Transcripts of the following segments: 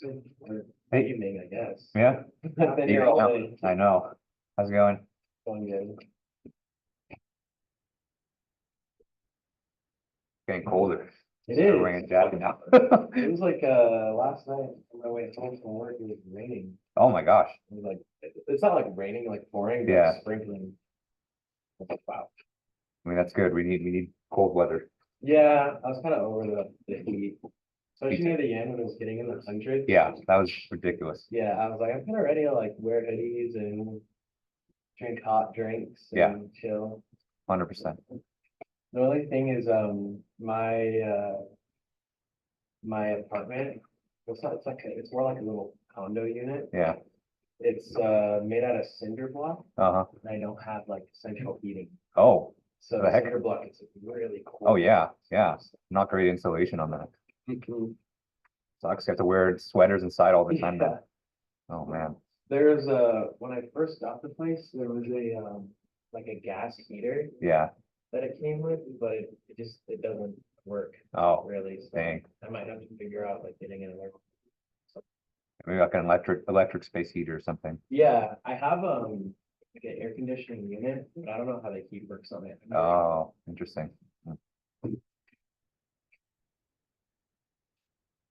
That's it. Hey. Evening, I guess. Yeah. I've been here all day. I know. How's it going? Going good. Getting colder. It So is. we're wearing a jacket now. It was like last night on my way home from work, it was raining. Oh my gosh. It was like it's not like raining, like pouring, but Yeah. sprinkling. I was like, wow. I mean, that's good. We need cold weather. Yeah, I was kind of over the heat, especially too. near the end when it was getting in the hundreds. Yeah, that was ridiculous. Yeah, I was like, I'm kind of ready to like wear hoodies and drink hot drinks and Yeah. chill. 100%. The only thing is, my apartment, it's more like a little condo unit. Yeah. It's made out of cinder block, Uh-huh. and I don't have like central heating. Oh, So the heck? cinder block is really cool. oh yeah. Yeah. Not great insulation on that. Mhm. Sucks. You have to wear sweaters inside all the time Yeah. now. Oh man. There's when I first got the place, there was a like a gas heater Yeah. that it came with, but it doesn't work Oh, really. So dang. I might have to figure out like getting it work. Maybe like an electric space heater or something. Yeah, I have like an air conditioning unit, but I don't know how the heat works on it. Oh, interesting.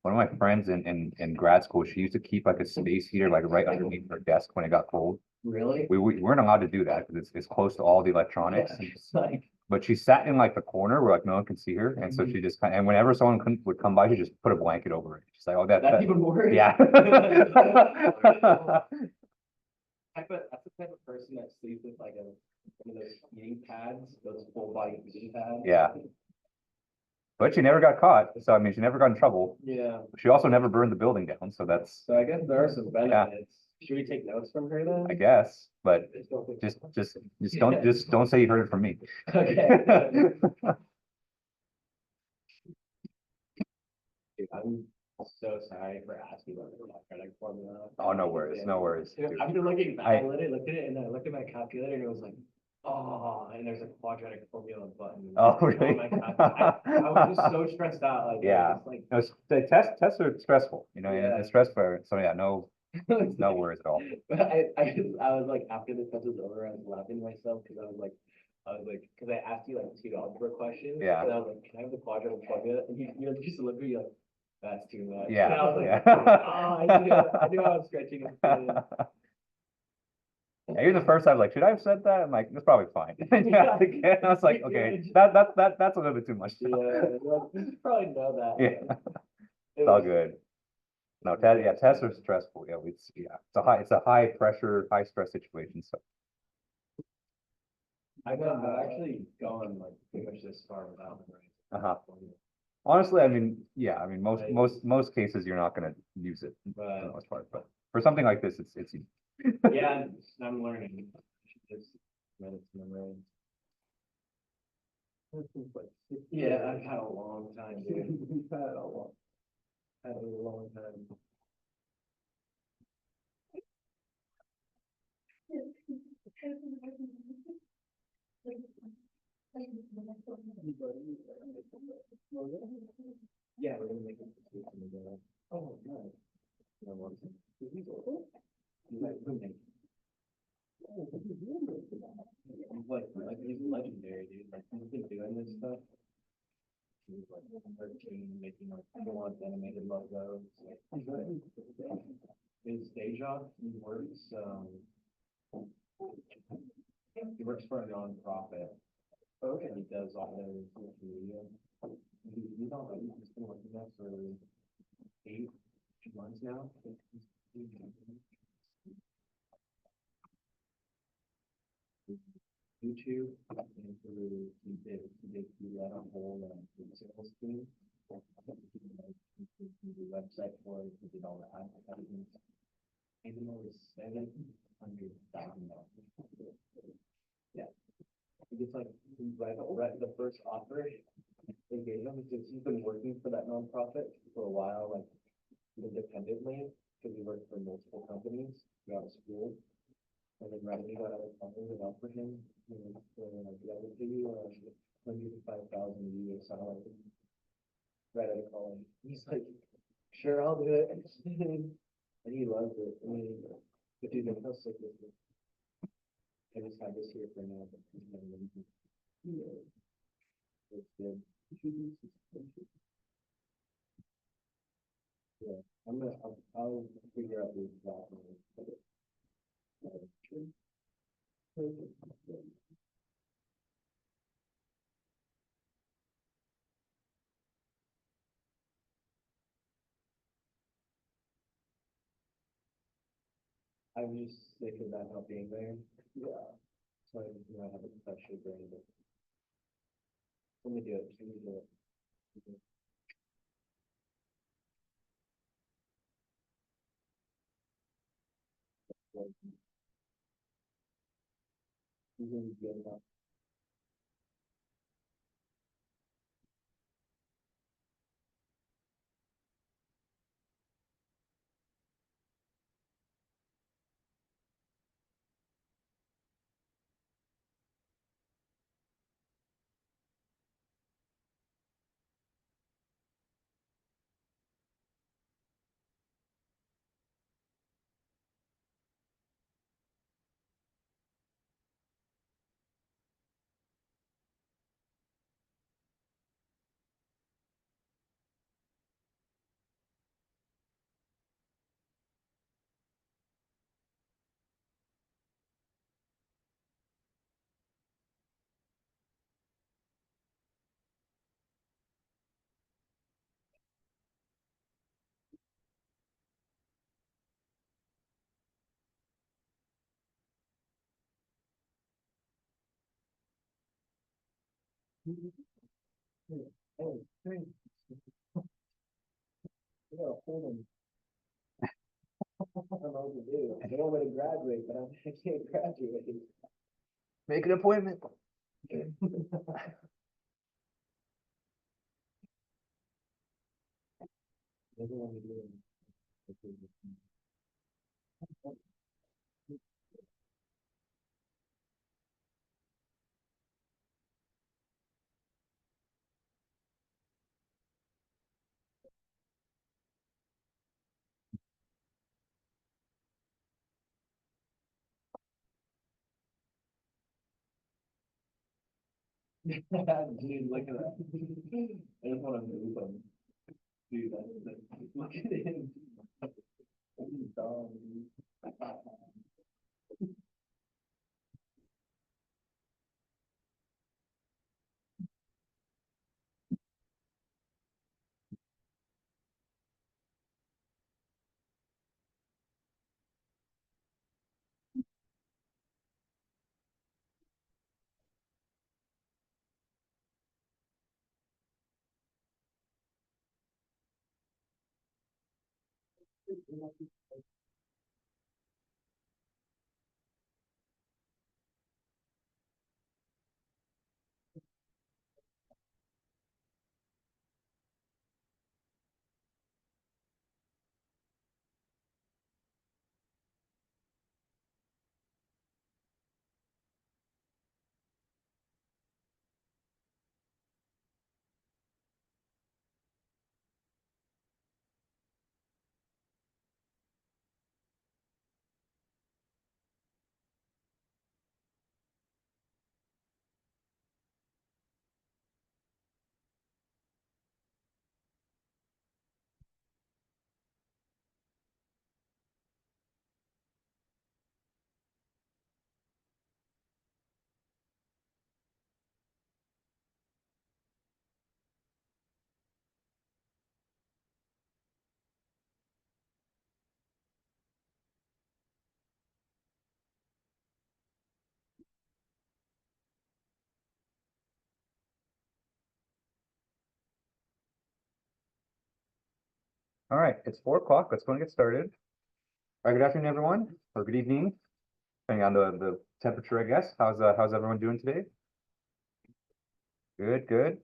One of my friends in grad school, she used to keep like a space heater like right underneath her desk when it got cold. Really? We weren't allowed to do that because it's close to all the electronics. Yeah, it's like But she sat in like the corner where like no one can see her, and so she just and whenever someone would come by, she just put a blanket over it. She's like, "Oh, that's even worse. yeah." That's the type of person that sleeps with like one of those heating pads, those full body heating pads. Yeah. But she never got caught, so I mean, she never got in trouble. Yeah. She also never burned the building down, so that's So I guess there are some benefits. Should we take notes from her then? I guess. But just don't say you heard it from me. Okay. Dude, I'm so sorry for asking about the quadratic formula. Oh, no worries, no worries. Dude. After looking back, I literally looked at it and then I looked at my calculator and it was like, oh, and there's a quadratic formula button. Oh, really? On my calculator. I was just so stressed out. Like, Yeah. like No, the tests are stressful, you know, Yeah. it's stressful. So yeah, no worries at all. But I was like, after the test was over, I was laughing to myself because because I asked you like two algebra questions. Yeah. And I was like, can I have the quadratic formula? And you just looked at me like, that's too much. Yeah. And I was like, Yeah. oh, I knew I was stretching it. Even the first time, like, should I have said that? I'm like, that's probably fine. Yeah. Again, I was like, okay, that's a little bit too much. Yeah, like, you should probably know that. Yeah. It It's all was- good. No, tests are stressful. Yeah, it's a high pressure, high stress situation. So I've actually gone like pretty much this far without memorizing. Uh-huh. honestly, I mean, yeah, I mean, most cases you're not going to use it for the But most part, but for something like this, it's easy. yeah, I'm learning. Just minutes memory. Yeah, I've had a long time, dude. We've had a long time. Yeah, we're gonna make it. Oh, no. No, one second. Is he old? He's like roommate. He's legendary, dude. Like he's been doing this stuff. He was like 13, making like full-on animated logos. His day job, he works for a nonprofit. Okay. And he does all those social media. He's been working there for 8 months now. YouTube and through he did that on whole sales team. The website for it, he did all the advertisements. Even though it's $700,000. Yeah. He gets like right the first offer they gave him because he's been working for that nonprofit for a while, like independently, because he worked for multiple companies throughout school. And then right when he got out of college, they offered him, yeah, we'll give you 105,000 a year salary right out of college. He's like, Sure, I'll do it. And he loves it. I mean, the dude that was sick with me. I just have this here for now, but he's never gonna be- Yeah, it's good. Yeah, I'll figure out the exact one. I'm just sick of that not being there. Yeah. So I, have a special brain, but let me do it, let me do it. Like, he's gonna be good enough. Oh, thanks. Yeah, hold on. I don't know what to do. I don't want to graduate, but I can't graduate. Make an appointment. Doesn't want to do it. Dude, look at that. I just want to move him. Dude, look at him. He's dumb. All right, it's 4 o'clock. Let's go and get started. All right, good afternoon, everyone, or good evening, depending on the temperature, I guess. How's everyone doing today? Good, good.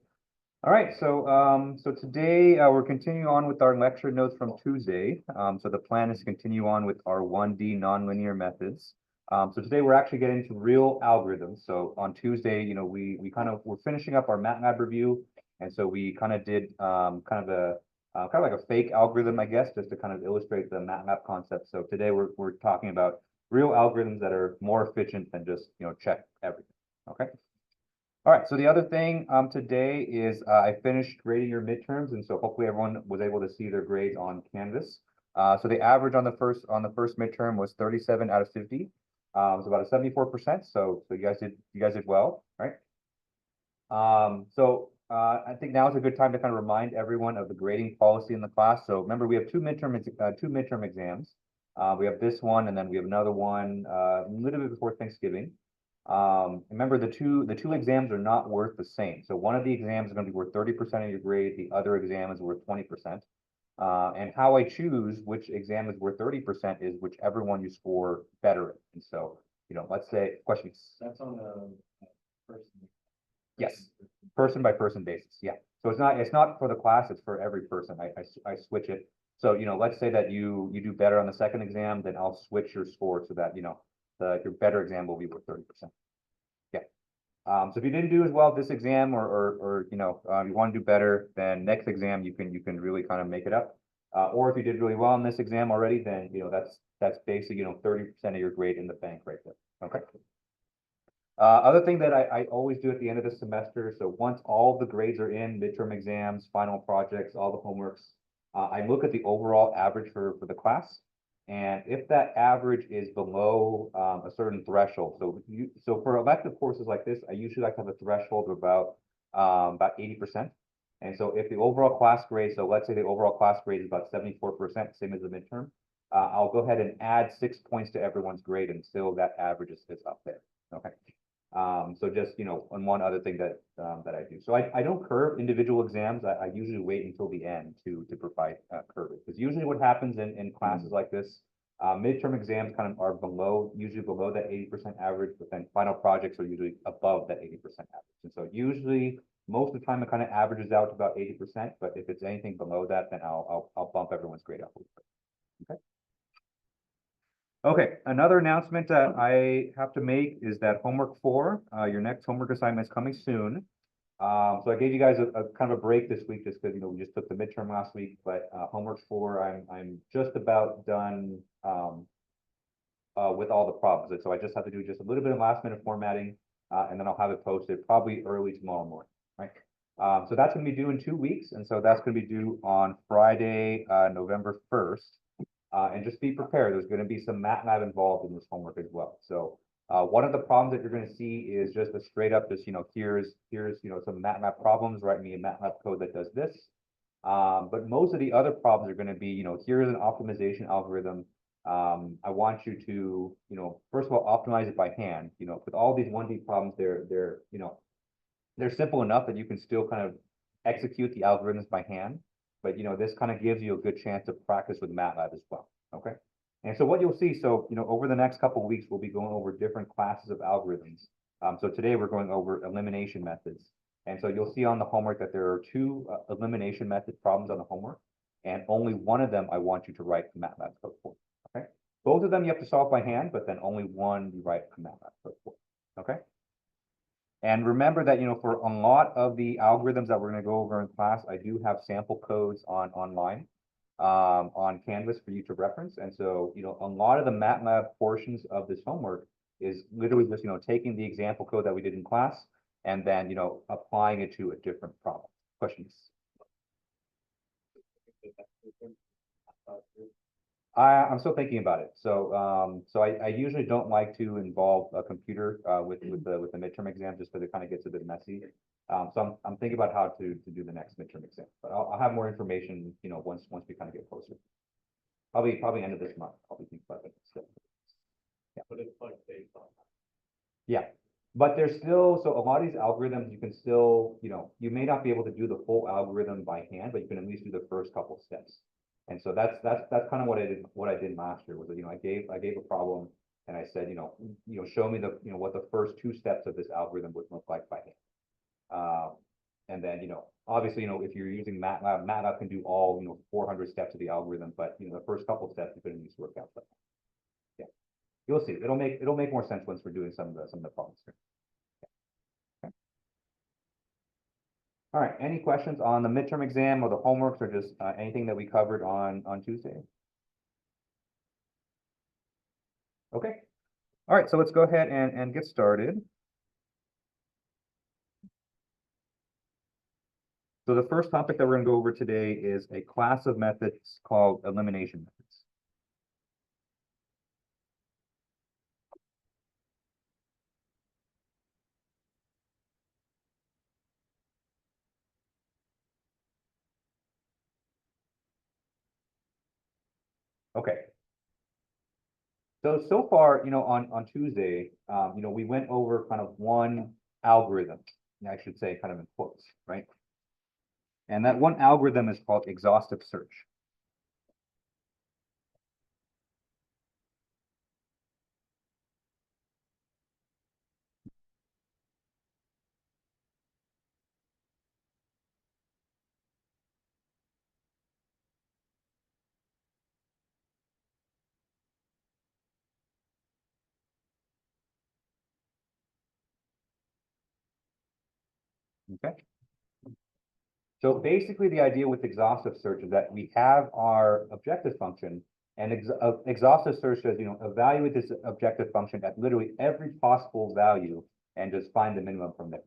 All right, so today we're continuing on with our lecture notes from Tuesday. So the plan is to continue on with our 1D nonlinear methods. So today we're actually getting to real algorithms. So on Tuesday, we're finishing up our MATLAB review, and so we kind of did kind of kind of like a fake algorithm, I guess, just to kind of illustrate the MATLAB concept. So today we're talking about real algorithms that are more efficient than just, check everything, okay? All right, so the other thing today is I finished grading your midterms, and so hopefully everyone was able to see their grades on Canvas. So the average on the first midterm was 37 out of 50. It was about a 74%. So you guys did well, right? I think now is a good time to kind of remind everyone of the grading policy in the class. So remember, we have two midterm exams. We have this one, and then we have another one a little bit before Thanksgiving. Remember, the two exams are not worth the same. So one of the exams is going to be worth 30% of your grade. The other exam is worth 20%. And how I choose which exam is worth 30% is whichever one you score better in. And so, let's say questions. That's on the person. Yes, person by person basis. Yeah. So it's not for the class, it's for every person. I switch it. So, let's say that you do better on the second exam, then I'll switch your score so that, your better exam will be worth 30%. Yeah. So if you didn't do as well this exam or you want to do better, then next exam you can really kind of make it up. Or if you did really well on this exam already, then, that's basically, 30% of your grade in the bank right there. Okay. Other thing that I always do at the end of the semester, so once all the grades are in, midterm exams, final projects, all the homeworks, I look at the overall average for the class. And if that average is below a certain threshold, so for elective courses like this, I usually like to have a threshold of about 80%. And so if the overall class grade, so let's say the overall class grade is about 74%, same as the midterm, I'll go ahead and add 6 points to everyone's grade until that average is up there. Okay. So just, and one other thing that I do. So I don't curve individual exams. I usually wait until the end to provide curving. Because usually what happens in classes like this, midterm exams kind of are usually below that 80% average, but then final projects are usually above that 80% average. And so usually most of the time it kind of averages out to about 80%, but if it's anything below that, then I'll bump everyone's grade up a little bit. Okay. Okay, another announcement that I have to make is that homework 4, your next homework assignment is coming soon. So I gave you guys a kind of a break this week just because we just took the midterm last week. But homework 4, I'm just about done with all the problems. And so I just have to do just a little bit of last minute formatting, and then I'll have it posted probably early tomorrow morning. Right. So that's going to be due in 2 weeks, and so that's going to be due on Friday, November 1st. And just be prepared. There's going to be some MATLAB involved in this homework as well. So one of the problems that you're going to see is just a straight up, just, here's some MATLAB problems, write me a MATLAB code that does this. But most of the other problems are going to be, here's an optimization algorithm. I want you to, first of all, optimize it by hand. With all these 1D problems, they're simple enough that you can still kind of execute the algorithms by hand. But, this kind of gives you a good chance to practice with MATLAB as well, okay? And so what you'll see, so, over the next couple of weeks, we'll be going over different classes of algorithms. So today we're going over elimination methods. And so you'll see on the homework that there are 2 elimination method problems on the homework, and only one of them I want you to write the MATLAB code for, okay? Both of them you have to solve by hand, but then only one you write the MATLAB code for, okay? And remember that, for a lot of the algorithms that we're going to go over in class, I do have sample codes online on Canvas for you to reference. And so, a lot of the MATLAB portions of this homework is literally just, taking the example code that we did in class and then, applying it to a different problem. Questions? I'm still thinking about it. So, I usually don't like to involve a computer with the midterm exam just because it kind of gets a bit messy. So I'm thinking about how to do the next midterm exam, but I'll have more information, once we kind of get closer. Probably end of this month. I'll be thinking about it. So, yeah. But it's like based on. Yeah. But there's still, so a lot of these algorithms, you can still, you may not be able to do the full algorithm by hand, but you can at least do the first couple steps. And so that's kind of what I did last year was that, I gave a problem and I said, show me what the first 2 steps of this algorithm would look like by hand. And then, obviously, if you're using MATLAB can do all, 400 steps of the algorithm, but, the first couple steps you can at least work out. But, yeah, you'll see. It'll make more sense once we're doing some of the problems here. All right, any questions on the midterm exam or the homeworks or just anything that we covered on Tuesday? Okay, all right, so let's go ahead and get started. So the first topic that we're gonna go over today is a class of methods called elimination methods. Okay. So far, on Tuesday, we went over kind of one algorithm, I should say kind of in quotes, right? And that one algorithm is called exhaustive search. Okay. So basically the idea with exhaustive search is that we have our objective function and exhaustive search says, evaluate this objective function at literally every possible value and just find the minimum from there.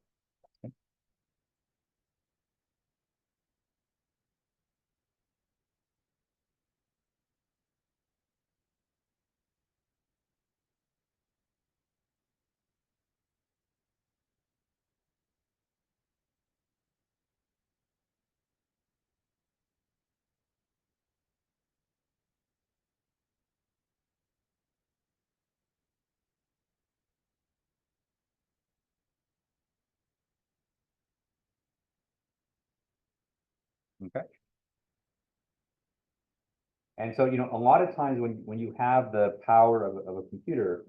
Okay. And so, a lot of times when you have the power of a computer,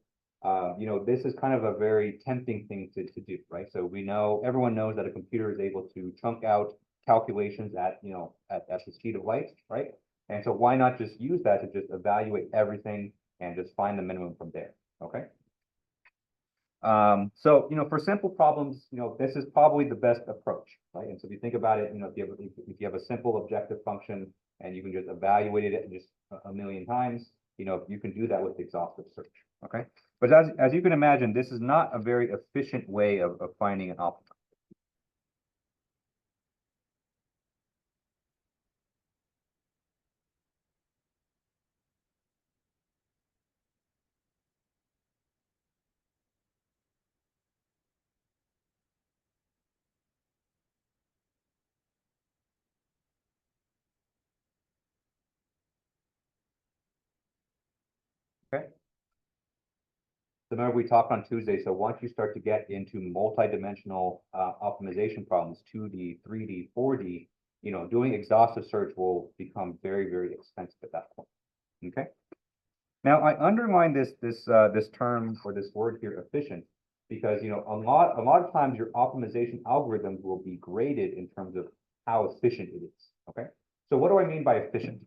this is kind of a very tempting thing to do, right? So everyone knows that a computer is able to chunk out calculations at the speed of light, right? And so why not just use that to just evaluate everything and just find the minimum from there, okay? So, for simple problems, this is probably the best approach, right? And so if you think about it, if you have a simple objective function and you can just evaluate it just a million times, you can do that with exhaustive search, okay? But as you can imagine, this is not a very efficient way of finding an optimum. Okay. So remember we talked on Tuesday, so once you start to get into multi-dimensional optimization problems, 2D, 3D, 4D, doing exhaustive search will become very, very expensive at that point. Okay. Now I underline this term or this word here, efficient, because a lot of times your optimization algorithms will be graded in terms of how efficient it is. Okay. So what do I mean by efficient?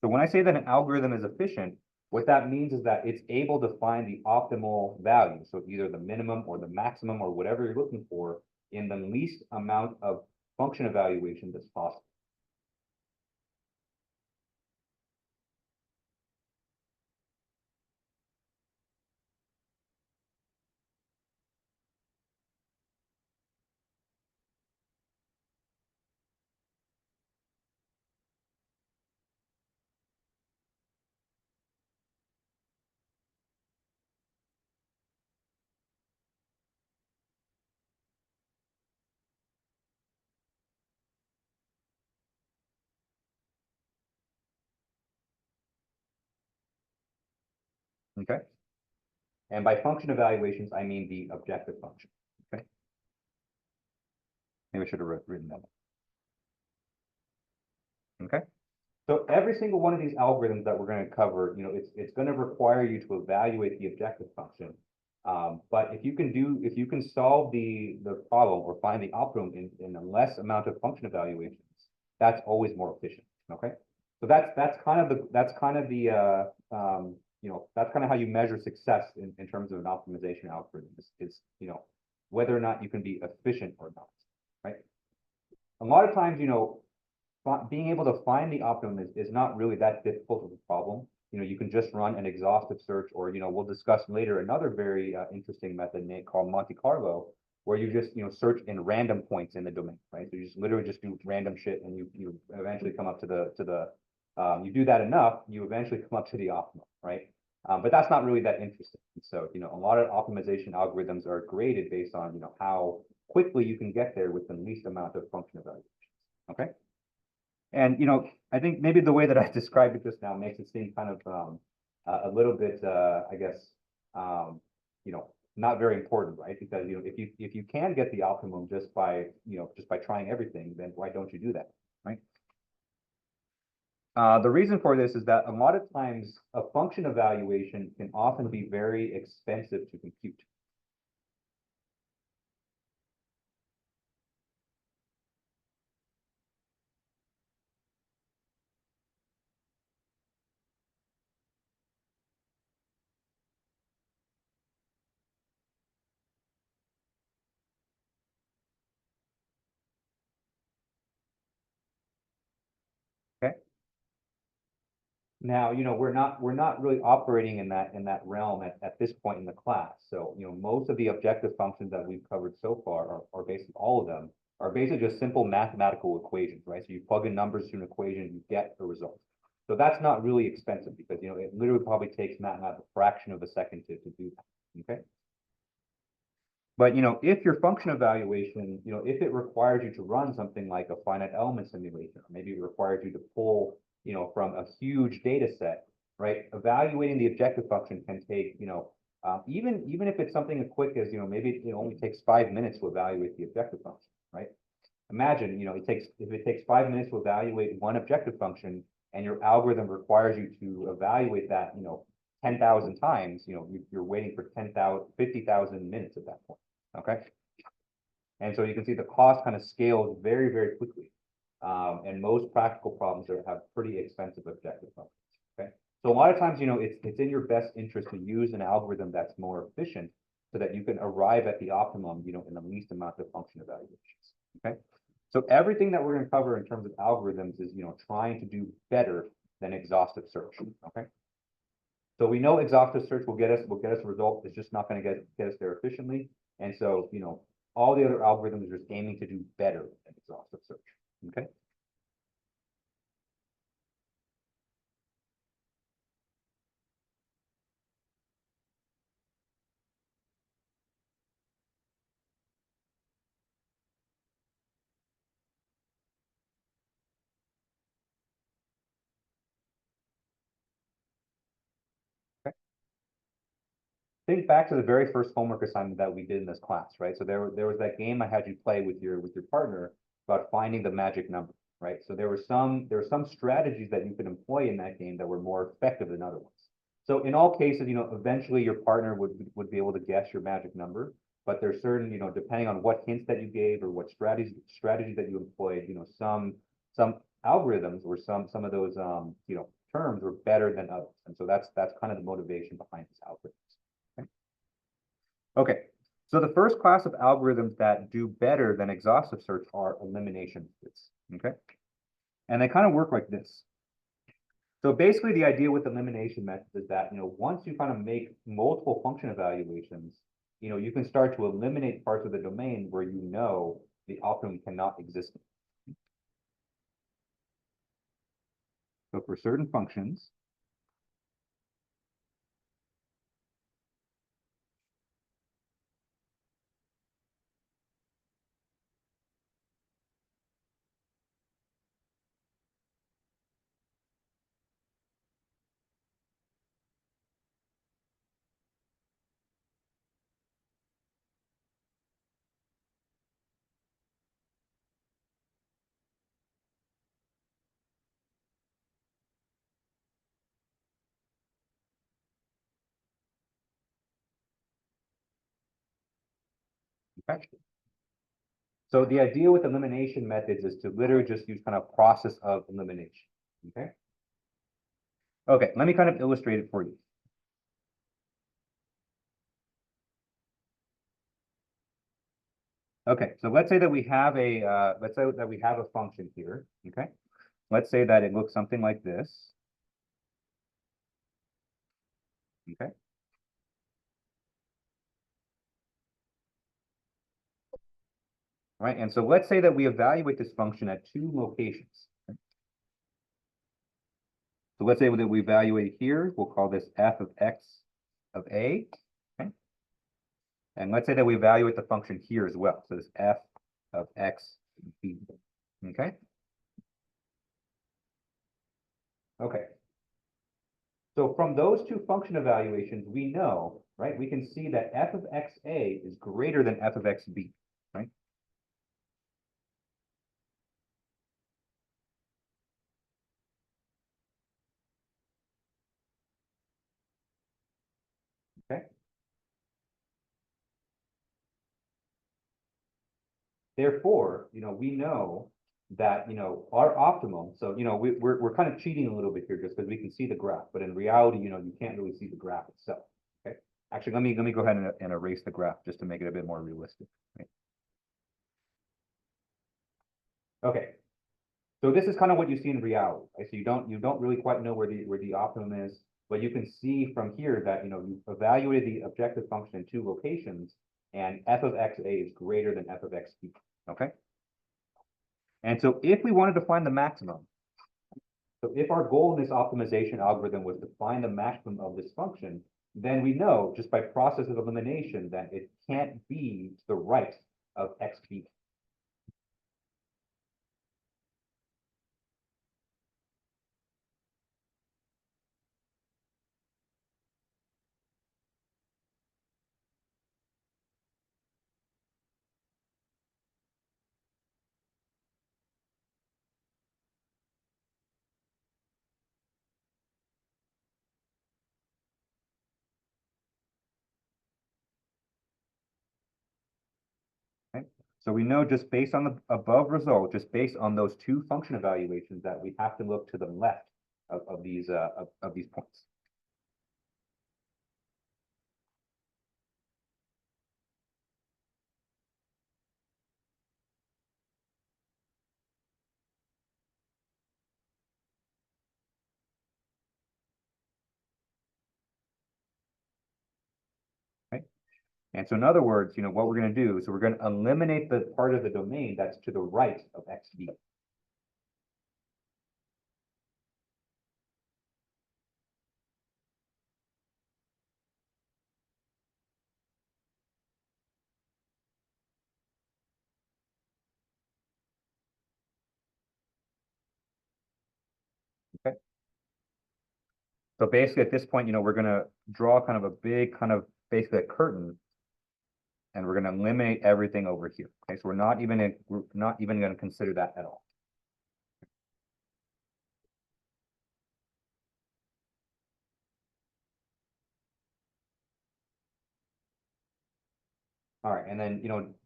So when I say that an algorithm is efficient, what that means is that it's able to find the optimal value. So either the minimum or the maximum or whatever you're looking for in the least amount of function evaluation that's possible. Okay. And by function evaluations, I mean the objective function. Okay. Maybe I should have written that. Okay. So every single one of these algorithms that we're going to cover, it's going to require you to evaluate the objective function. But if you can solve the problem or find the optimum in a less amount of function evaluations, that's always more efficient. Okay, so that's kind of that's kind of how you measure success in terms of an optimization algorithm is whether or not you can be efficient or not, right? A lot of times, being able to find the optimum is not really that difficult of a problem. You can just run an exhaustive search, or we'll discuss later another very interesting method called Monte Carlo, where you just search in random points in the domain, right? So you just literally just do random shit, and you eventually come up to the you do that enough, you eventually come up to the optimum, right? But that's not really that interesting. So a lot of optimization algorithms are graded based on how quickly you can get there with the least amount of function evaluations. Okay. And I think maybe the way that I described it just now makes it seem kind of a little bit, I guess, not very important, right? Because if you can get the optimum just by trying everything, then why don't you do that, right? The reason for this is that a lot of times a function evaluation can often be very expensive to compute. Okay. Now, we're not really operating in that realm at this point in the class. So, most of the objective functions that we've covered so far are basically all of them are basically just simple mathematical equations, right? So you plug in numbers to an equation, you get a result. So that's not really expensive because it literally probably takes a fraction of a second to do that. Okay. But if your function evaluation, if it requires you to run something like a finite element simulation, or maybe it requires you to pull, from a huge data set, right? Evaluating the objective function can take, even if it's something as quick as, maybe it only takes 5 minutes to evaluate the objective function, right? Imagine, if it takes 5 minutes to evaluate one objective function, and your algorithm requires you to evaluate that, 10,000 times, you're waiting for 10,000, 50,000 minutes at that point. Okay. And so you can see the cost kind of scales very, very quickly. And most practical problems have pretty expensive objective functions. Okay. So a lot of times, it's in your best interest to use an algorithm that's more efficient so that you can arrive at the optimum, in the least amount of function evaluations. Okay. So everything that we're going to cover in terms of algorithms is, trying to do better than exhaustive search. Okay. So we know exhaustive search will get us a result. It's just not going to get us there efficiently. And so, all the other algorithms are just aiming to do better than exhaustive search. Okay. Okay. Think back to the very first homework assignment that we did in this class, right? So there was that game I had you play with your partner about finding the magic number, right? So there were some strategies that you could employ in that game that were more effective than other ones. So in all cases, eventually your partner would be able to guess your magic number, but there's certain, depending on what hints that you gave or what strategy that you employed, some algorithms or some of those terms were better than others. And so that's kind of the motivation behind this algorithm. Okay, so the first class of algorithms that do better than exhaustive search are elimination methods, okay? And they kind of work like this. So basically the idea with elimination methods is that, once you kind of make multiple function evaluations, you can start to eliminate parts of the domain where the optimum cannot exist. So for certain functions, okay? So the idea with elimination methods is to literally just use kind of process of elimination. okay? Okay, let me kind of illustrate it for you. Okay, so let's say that we have a function here, okay? Let's say that it looks something like this. Okay. All right, and so let's say that we evaluate this function at two locations. Okay? So let's say that we evaluate here, we'll call this f of x of a, okay? And let's say that we evaluate the function here as well. So this f of x b, okay? Okay. So from those two function evaluations, we know, right? We can see that f of xa is greater than f of xb, right? Okay. Therefore, we know that, our optimum, so, we're kind of cheating a little bit here just because we can see the graph, but in reality, you can't really see the graph itself, okay? Actually, let me go ahead and erase the graph just to make it a bit more realistic, right? Okay, so this is kind of what you see in reality, right? So you don't really quite know where the optimum is, but you can see from here that, you evaluated the objective function in two locations, and f of xa is greater than f of xb, okay? And so if we wanted to find the maximum, so if our goal in this optimization algorithm was to find the maximum of this function, then we know just by process of elimination that it can't be to the right of xb. Okay? So we know just based on the above result, just based on those two function evaluations, that we have to look to the left of these points. Okay? And so in other words, what we're going to do is we're going to eliminate the part of the domain that's to the right of xb. Okay. So basically at this point, we're going to draw kind of a big kind of basically a curtain, and we're going to eliminate everything over here. Okay, so we're not even going to consider that at all. All right, and then,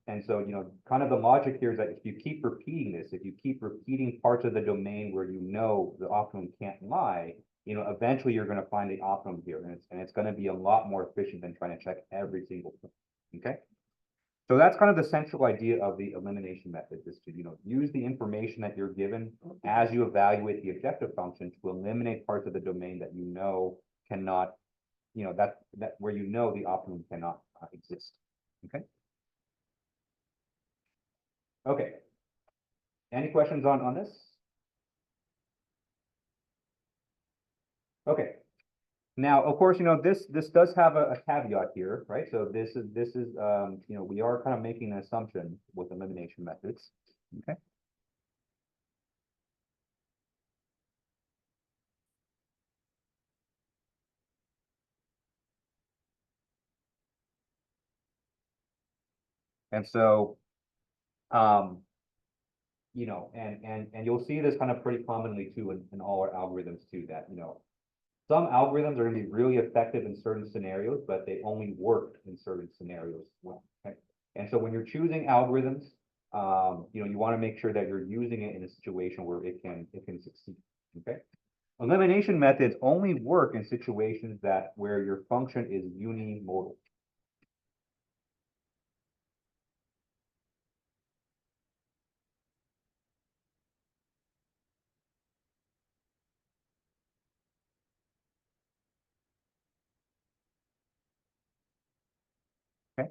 and so, kind of the logic here is that if you keep repeating this, if you keep repeating parts of the domain where the optimum can't lie, eventually you're going to find the optimum here, and it's going to be a lot more efficient than trying to check every single point. Okay. So that's kind of the central idea of the elimination method, is to, use the information that you're given as you evaluate the objective function to eliminate parts of the domain that cannot, that where the optimum cannot exist. Okay. Okay. Any questions on this? Okay. Now, of course, this does have a caveat here, right? So this is we are kind of making an assumption with elimination methods. Okay. And so, and you'll see this kind of pretty commonly too in all our algorithms too, that, some algorithms are going to be really effective in certain scenarios, but they only work in certain scenarios as well. Okay? And so when you're choosing algorithms, you want to make sure that you're using it in a situation where it can succeed. Okay. Elimination methods only work in situations where your function is unimodal. Okay.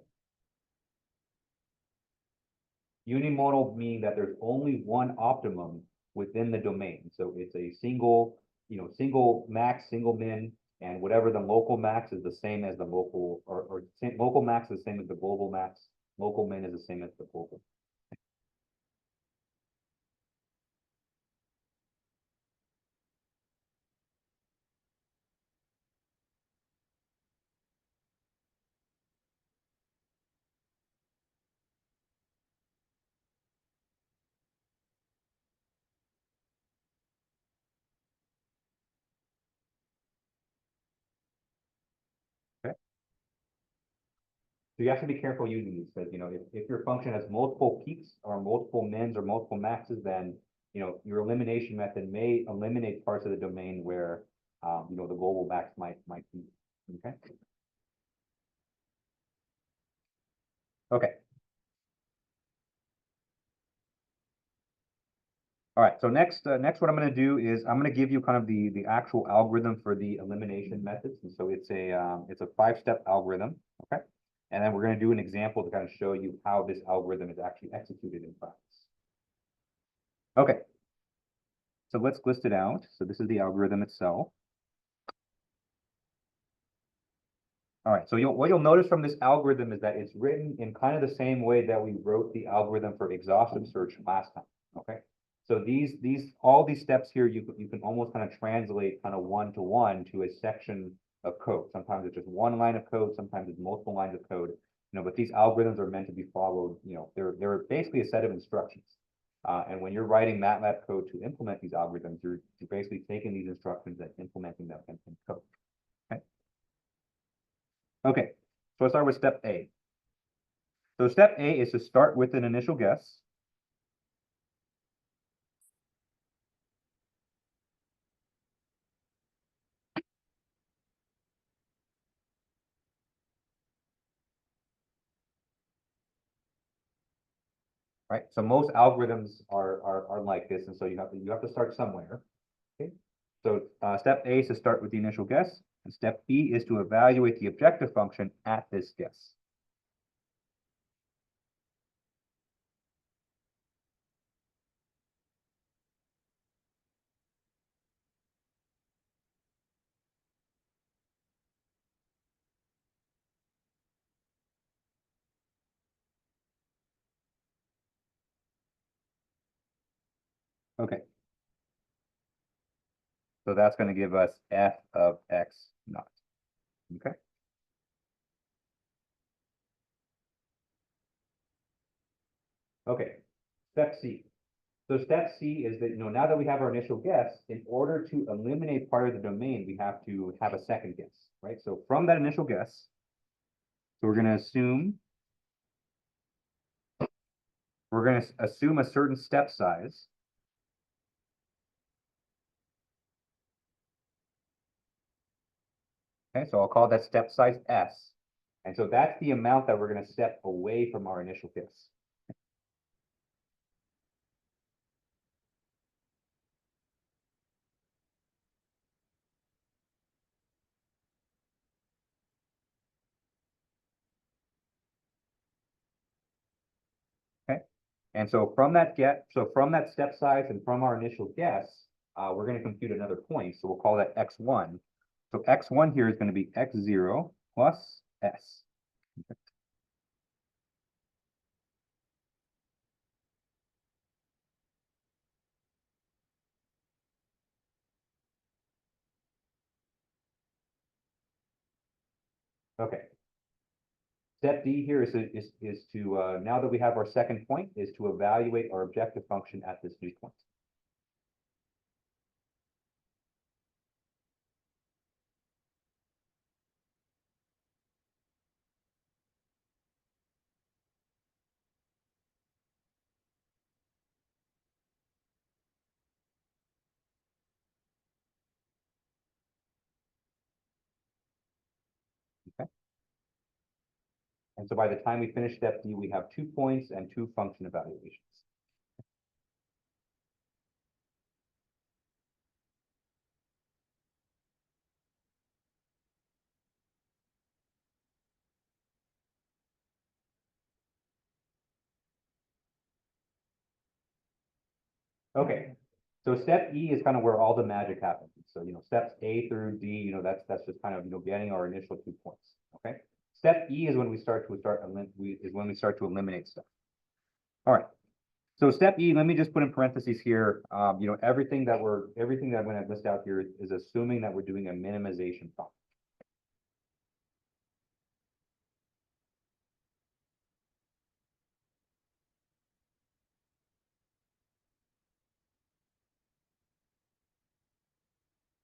Unimodal meaning that there's only one optimum within the domain. So it's a single, single max, single min, and whatever the local max is the same as the local, local max is the same as the global max. Local min is the same as the global. Okay. So you have to be careful using these because, if your function has multiple peaks or multiple mins or multiple maxes, then, your elimination method may eliminate parts of the domain where, the global max might be. Okay. Okay. All right. So next, what I'm going to do is I'm going to give you kind of the actual algorithm for the elimination methods. And so it's a 5-step algorithm. Okay. And then we're going to do an example to kind of show you how this algorithm is actually executed in practice. Okay. So let's list it out. So this is the algorithm itself. All right, so what you'll notice from this algorithm is that it's written in kind of the same way that we wrote the algorithm for exhaustive search last time, okay? So all these steps here, you can almost kind of translate kind of one-to-one to a section of code. Sometimes it's just one line of code, sometimes it's multiple lines of code, but these algorithms are meant to be followed, they're basically a set of instructions. And when you're writing MATLAB code to implement these algorithms, you're basically taking these instructions and implementing them in code. Okay, so let's start with step A. So step A is to start with an initial guess. Right, so most algorithms are like this, and so you have to start somewhere. Okay, so step A is to start with the initial guess, and step B is to evaluate the objective function at this guess. Okay, so that's going to give us f of x naught. Okay. Okay, step C. So step C is that, now that we have our initial guess, in order to eliminate part of the domain, we have to have a second guess, right? So from that initial guess, so we're going to assume a certain step size. Okay, so I'll call that step size S. And so that's the amount that we're going to step away from our initial guess. Okay. And so from that step size and from our initial guess, we're going to compute another point. So we'll call that x1. So x1 here is going to be x0 plus s. Okay. Step D here is to now that we have our second point, is to evaluate our objective function at this new point. And so by the time we finish step D, we have 2 points and 2 function evaluations. Okay, so step E is kind of where all the magic happens. So, steps A through D, that's just kind of, getting our initial 2 points, okay? Step E is when we start to eliminate stuff. All right. So step E, let me just put in parentheses here, everything that I'm going to list out here is assuming that we're doing a minimization problem.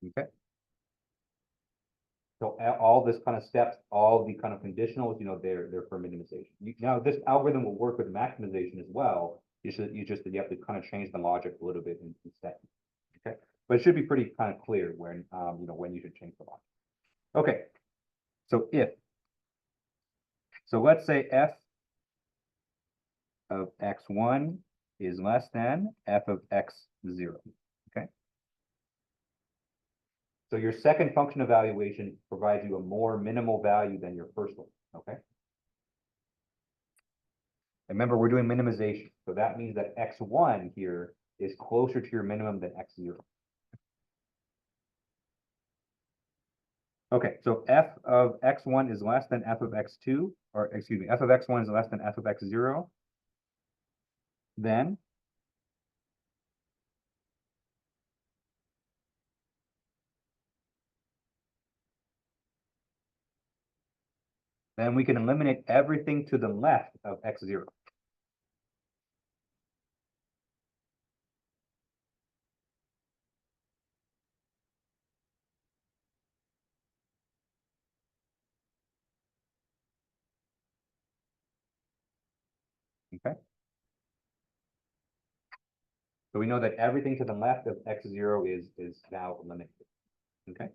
Okay. So all this kind of steps, all the kind of conditionals, they're for minimization. Now this algorithm will work with maximization as well. You have to kind of change the logic a little bit in step. Okay, but it should be pretty kind of clear when when you should change the logic. Okay, so let's say f of x1 is less than f of x0. Okay. So your second function evaluation provides you a more minimal value than your first one, okay? Remember, we're doing minimization, so that means that x1 here is closer to your minimum than x0. Okay, so f of x1 is less than f of x2, or excuse me, f of x1 is less than f of x0, then we can eliminate everything to the left of x0. Okay. So we know that everything to the left of x0 is now eliminated. Okay.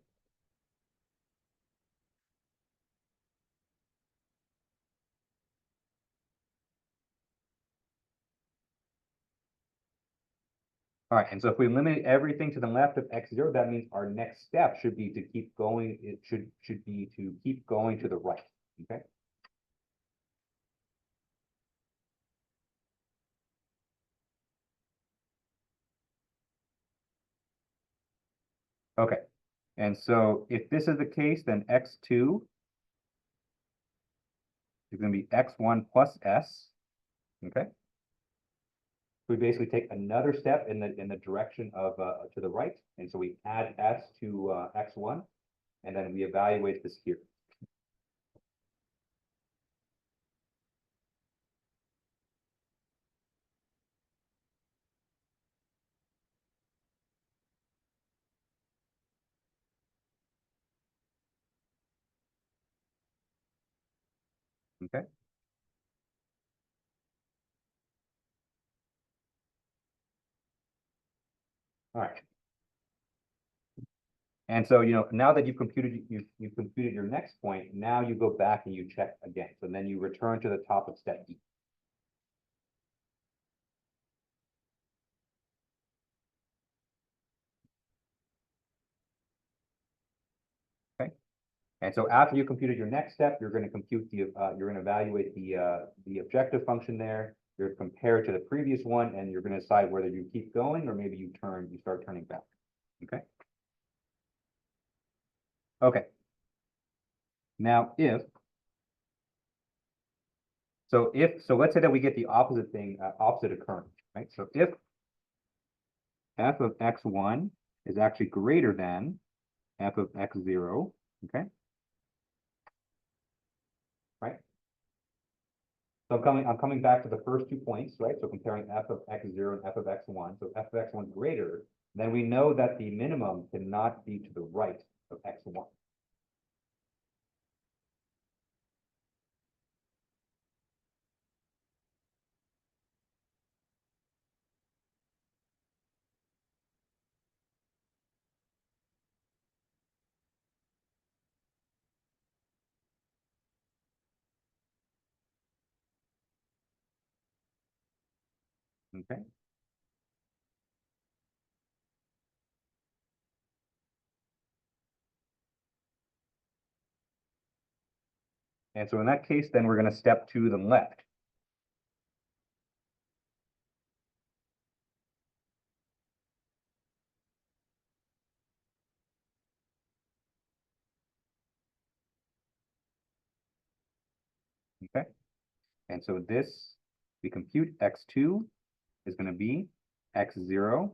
All right, and so if we eliminate everything to the left of x0, that means our next step should be to keep going. It should be to keep going to the right. Okay. Okay. And so if this is the case, then x2 is going to be x1 plus s. Okay. We basically take another step in the direction of to the right, and so we add s to x1, and then we evaluate this here. Okay. All right. And so, now that you've computed your next point, now you go back and you check again. So then you return to the top of step E. Okay. And so after you computed your next step, you're going to you're going to evaluate the objective function there. You're compare it to the previous one, and you're going to decide whether you keep going or maybe you start turning back. Okay. Okay. Now, so let's say that we get the opposite thing, opposite occurrence, right? So if f of x1 is actually greater than f of x0, okay, right? So I'm coming back to the first 2 points, right? So comparing f of x0 and f of x1. So f of x1 greater, then we know that the minimum cannot be to the right of x1. Okay. And so in that case, then we're going to step to the left. Okay. And so this, we compute x2 is going to be x0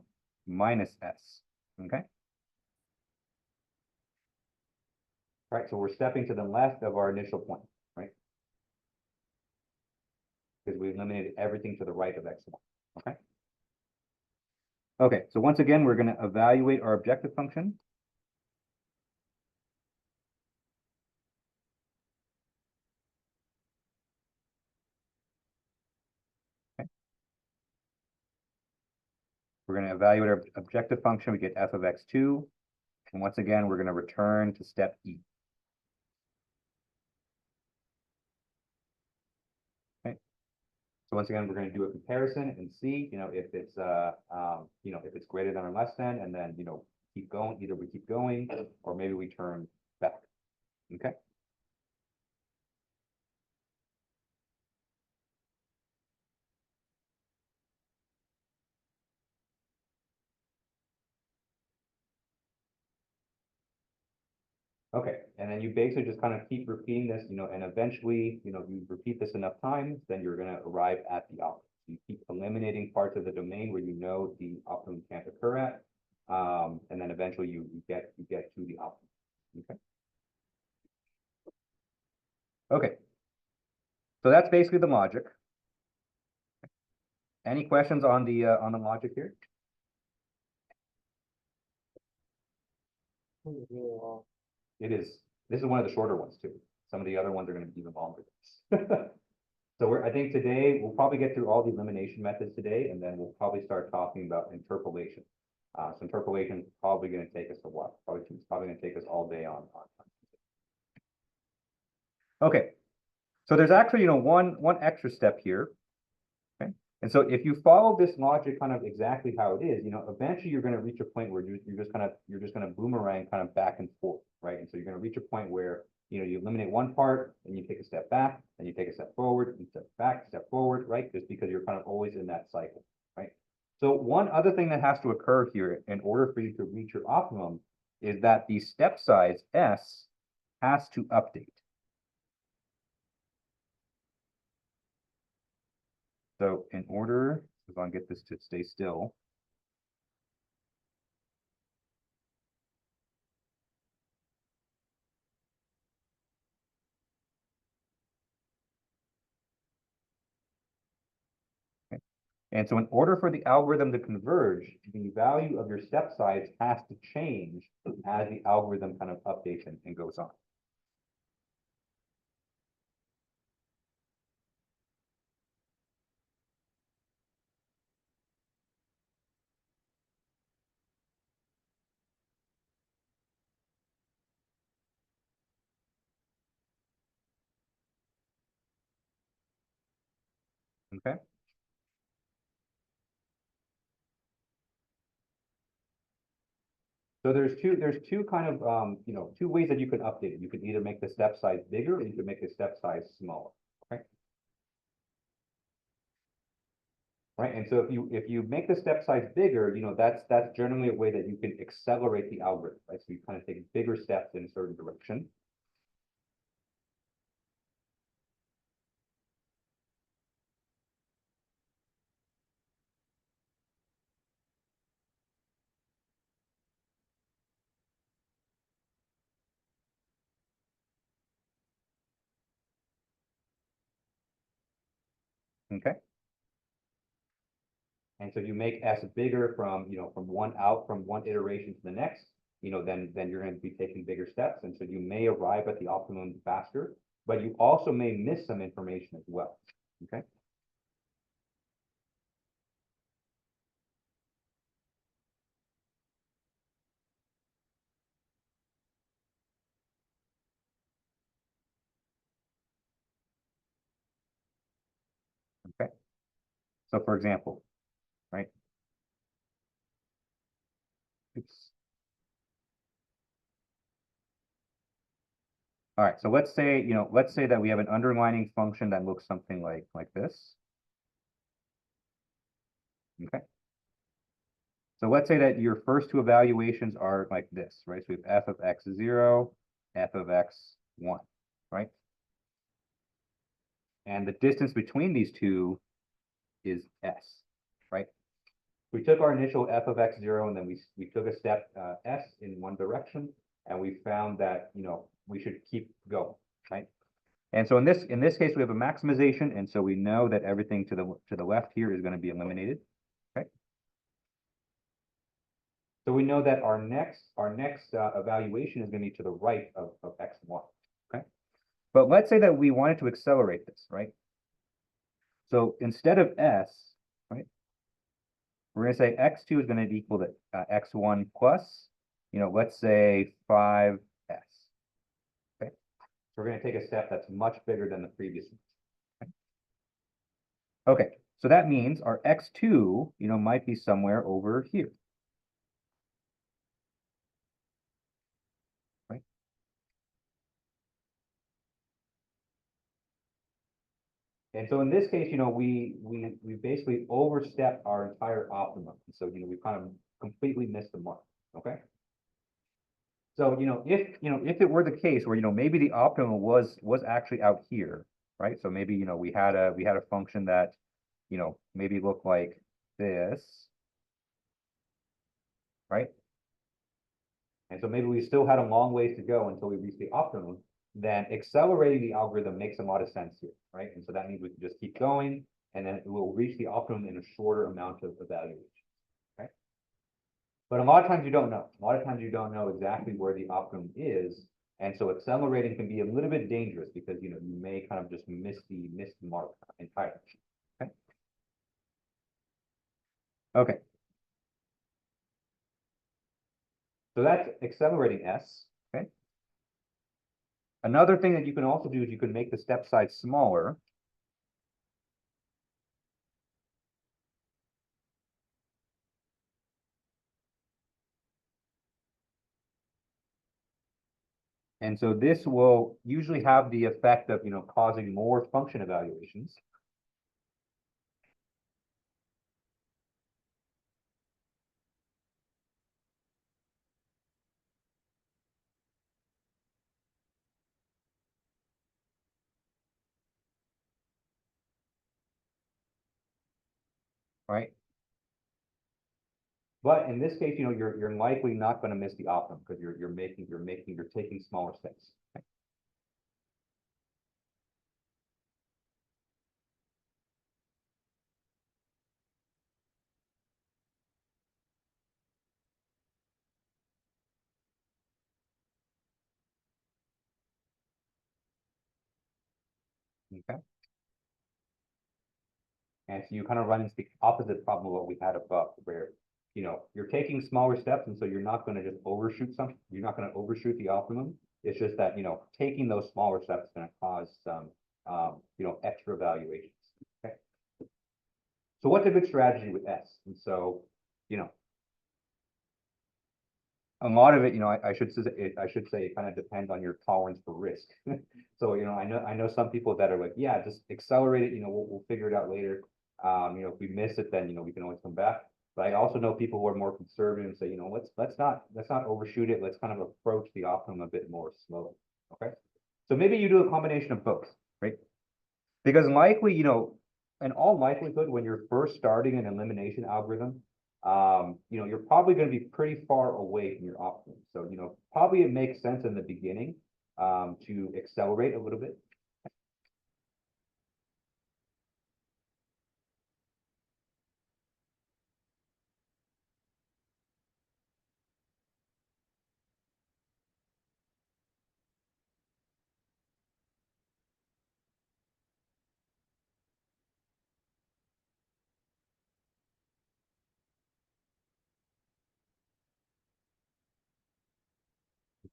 minus s. Okay. All right. So we're stepping to the left of our initial point, right? Because we eliminated everything to the right of x1. Okay. Okay. So once again, we're going to evaluate our objective function. Okay. We're going to evaluate our objective function. We get f of x2. And once again, we're going to return to step E. Okay. So once again, we're going to do a comparison and see, if it's, if it's greater than or less than, and then, keep going. Either we keep going, or maybe we turn back. Okay. Okay. And then you basically just kind of keep repeating this, and eventually, you repeat this enough times, then you're going to arrive at the optimum. You keep eliminating parts of the domain where the optimum can't occur at, and then eventually you get to the optimum. Okay. Okay. So that's basically the logic. Any questions on the logic here? It is. This is one of the shorter ones too. Some of the other ones are going to be even longer. So I think today we'll probably get through all the elimination methods today, and then we'll probably start talking about interpolation. So interpolation is probably going to take us a while. It's probably going to take us all day on. Okay. So there's actually, one extra step here. Okay. And so if you follow this logic kind of exactly how it is, eventually you're going to reach a point where you're just going to boomerang kind of back and forth, right? And so you're going to reach a point where, you eliminate one part and you take a step back, and you take a step forward, and step back, step forward, right? Just because you're kind of always in that cycle, right? So one other thing that has to occur here in order for you to reach your optimum is that the step size S has to update. So in order, if I can get this to stay still. Okay. And so in order for the algorithm to converge, the value of your step size has to change as the algorithm kind of updates and goes on. Okay. So there's two kind of two ways that you can update it. You can either make the step size bigger, or you can make the step size smaller. Okay. Right. And so if you make the step size bigger, that's generally a way that you can accelerate the algorithm, right? So you kind of take bigger steps in a certain direction. Okay. And so you make S bigger from from one iteration to the next, then you're going to be taking bigger steps. And so you may arrive at the optimum faster, but you also may miss some information as well. Okay. Okay. So for example, right? Oops. All right, so let's say, let's say that we have an underlining function that looks something like this. Okay. So let's say that your first two evaluations are like this, right? So we have f of x0, f of x1, right? And the distance between these two is s, right? We took our initial f of x0 and then we took a step s in one direction, and we found that, we should keep going, right? And so in this case, we have a maximization, and so we know that everything to the left here is going to be eliminated. Okay. So we know that our next evaluation is going to be to the right of x1. Okay. But let's say that we wanted to accelerate this, right? So instead of s, right, we're going to say x2 is going to be equal to x1 plus, let's say 5s. Okay. So we're going to take a step that's much bigger than the previous one. Okay, so that means our x2, might be somewhere over here. Right? And so in this case, we basically overstepped our entire optimum. So, we kind of completely missed the mark. Okay. So, if it were the case where, maybe the optimum was actually out here, right? So maybe, we had a function that, maybe looked like this, right? And so maybe we still had a long ways to go until we reach the optimum. Then accelerating the algorithm makes a lot of sense here, right? And so that means we can just keep going, and then it will reach the optimum in a shorter amount of evaluation, okay? But a lot of times you don't know. A lot of times you don't know exactly where the optimum is, and so accelerating can be a little bit dangerous because, you may kind of just miss the mark entirely, okay? Okay. So that's accelerating S, okay? Another thing that you can also do is you can make the step size smaller. And so this will usually have the effect of, causing more function evaluations. Right? But in this case, you're likely not going to miss the optimum because you're taking smaller steps. Okay. And so you kind of run into the opposite problem of what we had above, where, you're taking smaller steps, and so you're not going to just overshoot something. You're not going to overshoot the optimum. It's just that, taking those smaller steps is going to cause some, extra evaluations. Okay. So what's a good strategy with S? And so, a lot of it, I should say it kind of depends on your tolerance for risk. So, I know some people that are like, yeah, just accelerate it, we'll figure it out later. If we miss it, then, we can always come back. But I also know people who are more conservative and say, let's not overshoot it. Let's kind of approach the optimum a bit more slowly. Okay. So maybe you do a combination of both, right? Because likely, in all likelihood, when you're first starting an elimination algorithm, you're probably going to be pretty far away from your optimum. So, probably it makes sense in the beginning, to accelerate a little bit.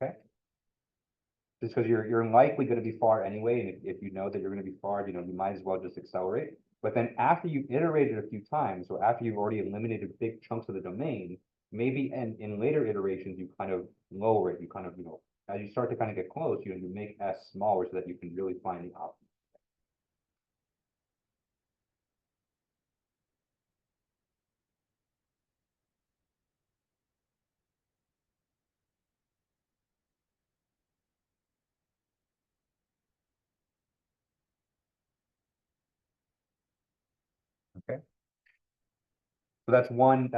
Okay. Just because you're likely going to be far anyway, and if you know that you're going to be far, you might as well just accelerate. But then after you've iterated a few times, or after you've already eliminated big chunks of the domain, maybe in later iterations, you kind of lower it, you kind of, as you start to kind of get close, you make S smaller so that you can really find the optimum. Okay. So that's one,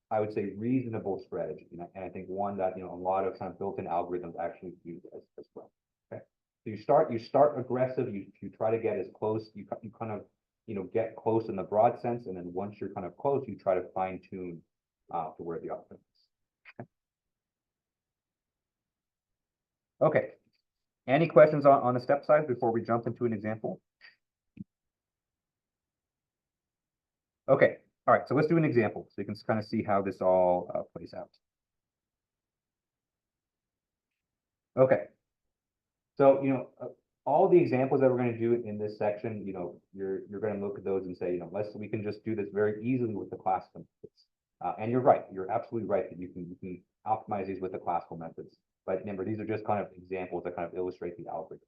I would say, reasonable strategy. And I think one that, a lot of kind of built-in algorithms actually use as well. Okay. So you start aggressive, you try to get as close, you kind of, get close in the broad sense. And then once you're kind of close, you try to fine tune to where the optimum is. Okay. Any questions on the step size before we jump into an example? Okay. All right. So let's do an example so you can kind of see how this all plays out. Okay. So, all the examples that we're going to do in this section, you're going to look at those and say, we can just do this very easily with the classical methods. And you're right. You're absolutely right that you can optimize these with the classical methods. But remember, these are just kind of examples that kind of illustrate the algorithms.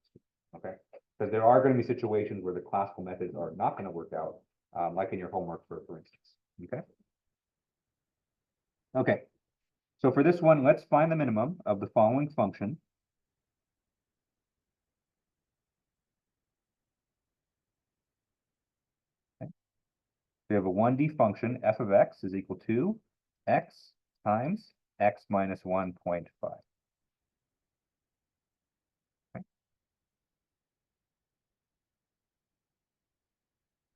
Okay. Because there are going to be situations where the classical methods are not going to work out, like in your homework, for instance. Okay. Okay. So for this one, let's find the minimum of the following function. We have a 1D function, f of x is equal to x times x minus 1.5. Okay.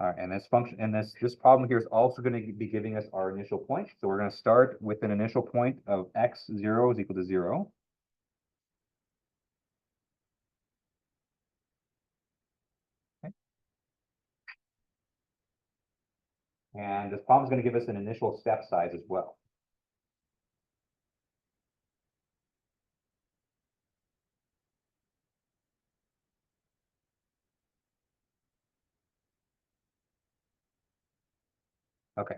All right, and this function, and this problem here is also going to be giving us our initial point. So we're going to start with an initial point of x0 is equal to 0. Okay. And this problem is going to give us an initial step size as well. Okay.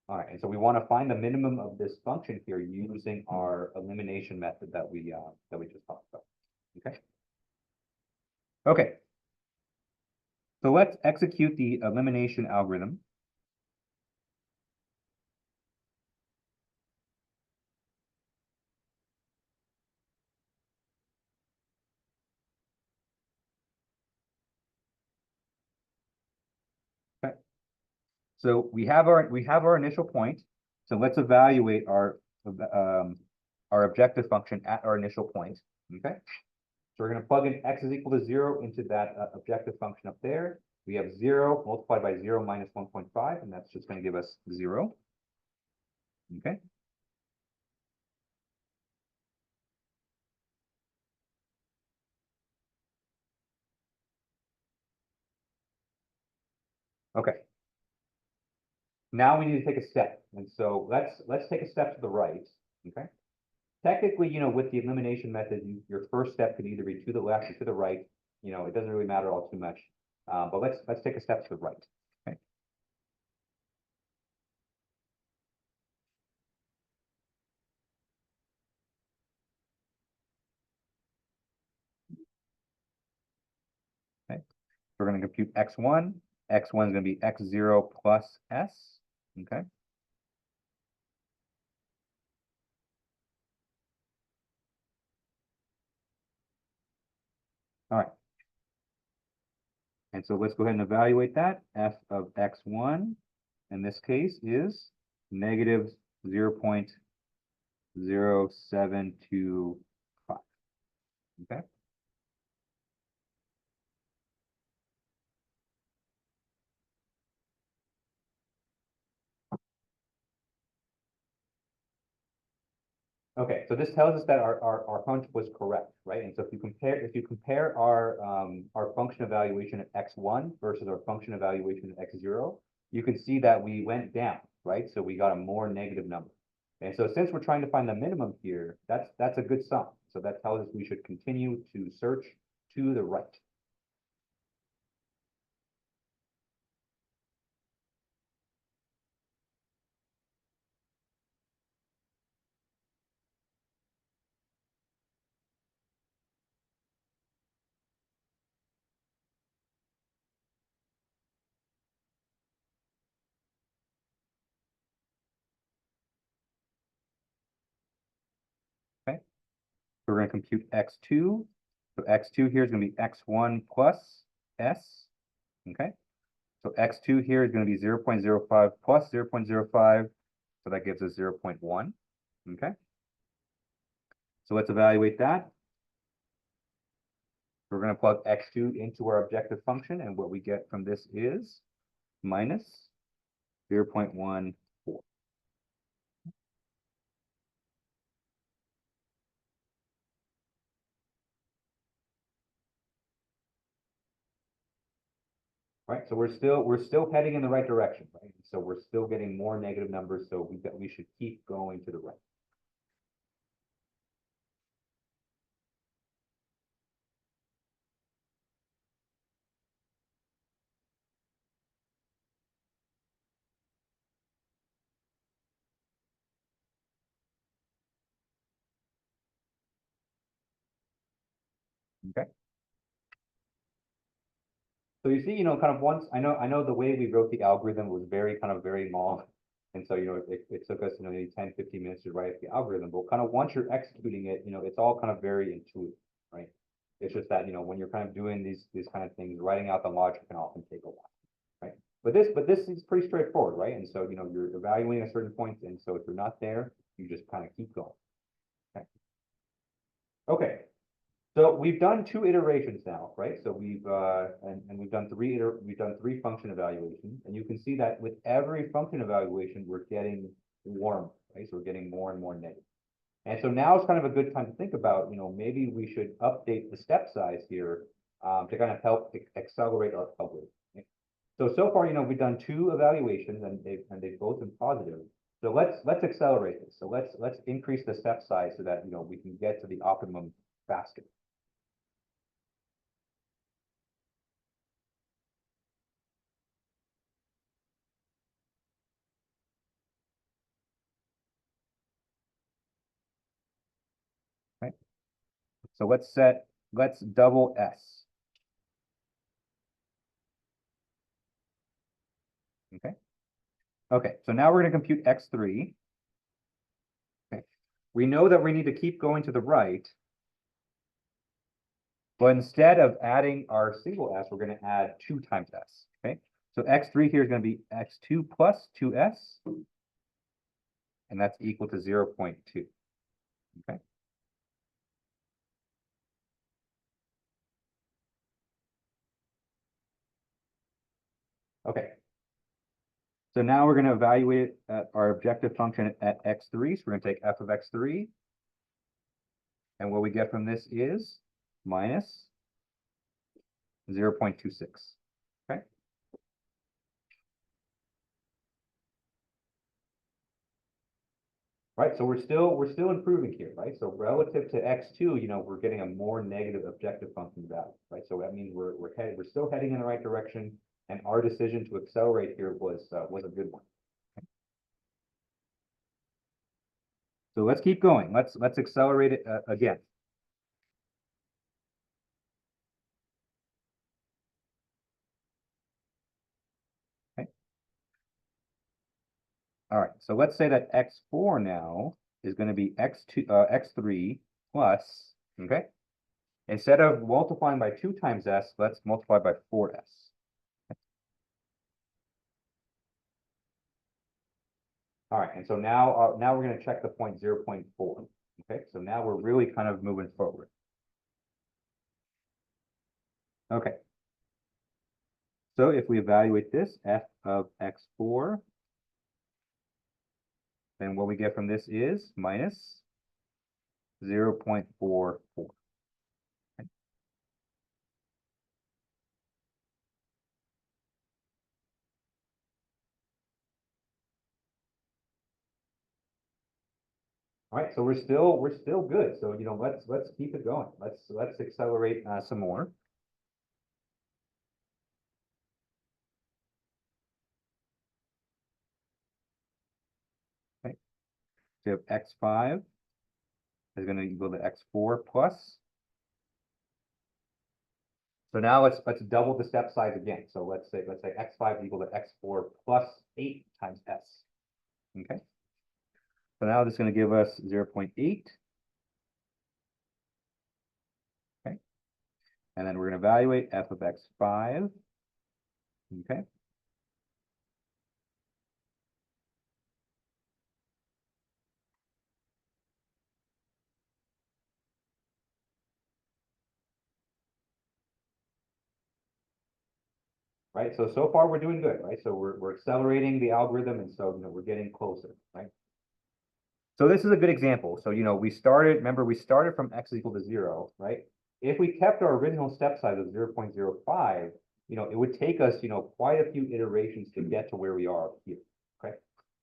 All right, and so we want to find the minimum of this function here using our elimination method that we just talked about. Okay. Okay. So let's execute the elimination algorithm. Okay. So we have our initial point. So let's evaluate our objective function at our initial point. Okay. So we're going to plug in x is equal to 0 into that objective function up there. We have 0 multiplied by 0 minus 1.5, and that's just going to give us 0. Okay. Okay. Now we need to take a step. And so let's take a step to the right. Okay. Technically, with the elimination method, your first step could either be to the left or to the right. It doesn't really matter all too much. But let's take a step to the right. Okay. Okay. We're going to compute x1. X1 is going to be x0 plus s. Okay. All right. And so let's go ahead and evaluate that. F of x1 in this case is negative 0.0725. Okay. Okay, so this tells us that our hunch was correct, right? And so if you compare our function evaluation at x1 versus our function evaluation at x0, you can see that we went down, right? So we got a more negative number. And so since we're trying to find the minimum here, that's a good sum. So that tells us we should continue to search to the right. Okay. We're going to compute x2. So x2 here is going to be x1 plus s. Okay. So x2 here is going to be 0.05 plus 0.05. So that gives us 0.1. Okay. So let's evaluate that. We're going to plug x2 into our objective function, and what we get from this is minus 0.14. Right, so we're still heading in the right direction, right? So we're still getting more negative numbers, so we should keep going to the right. Okay. So you see, kind of once I know the way we wrote the algorithm was very long. And so, it took us, maybe 10, 15 minutes to write the algorithm, but kind of once you're executing it, it's all kind of very intuitive, right? It's just that, when you're kind of doing these kind of things, writing out the logic can often take a while, right? But this is pretty straightforward, right? And so, you're evaluating a certain point, and so if you're not there, you just kind of keep going. Okay. Okay. So we've done 2 iterations now, right? So we've done three function evaluations, and you can see that with every function evaluation, we're getting warmer, right? So we're getting more and more negative. And so now it's kind of a good time to think about, maybe we should update the step size here to kind of help accelerate our algorithm. So far, we've done 2 evaluations, and they've both been positive. So let's accelerate this. So let's increase the step size so that we can get to the optimum faster. Right? So let's double S. Okay. Okay, so now we're going to compute x3. Okay. We know that we need to keep going to the right, but instead of adding our single s, we're going to add 2 times s. Okay. So x3 here is going to be x2 plus 2s, and that's equal to 0.2. Okay. Okay. So now we're going to evaluate our objective function at x3. So we're going to take f of x3. And what we get from this is minus 0.26. Okay. Right. So we're still improving here, right? So relative to x2, we're getting a more negative objective function value, right? So that means we're still heading in the right direction, and our decision to accelerate here was a good one. So let's keep going. Let's accelerate it again. Okay. All right. So let's say that x4 now is going to be x3 plus. Okay. Instead of multiplying by 2 times s, let's multiply by 4s. All right, and so now we're going to check the point 0.4. Okay, so now we're really kind of moving forward. Okay. So if we evaluate this, f of x4, then what we get from this is minus 0.44. Okay. All right, so we're still good. So, you know, let's keep it going. Let's accelerate some more. Okay, so you have x5 is going to equal to x4 plus. So now let's double the step size again. So let's say x5 equal to x4 plus 8 times s. Okay. So now this is going to give us 0.8. Okay. And then we're going to evaluate f of x5. Okay. Right. So far we're doing good, right? So we're accelerating the algorithm, and so, you know, we're getting closer, right? So this is a good example. So, you know, remember, we started from x is equal to 0, right? If we kept our original step size of 0.05, you know, it would take us, you know, quite a few iterations to get to where we are here, okay?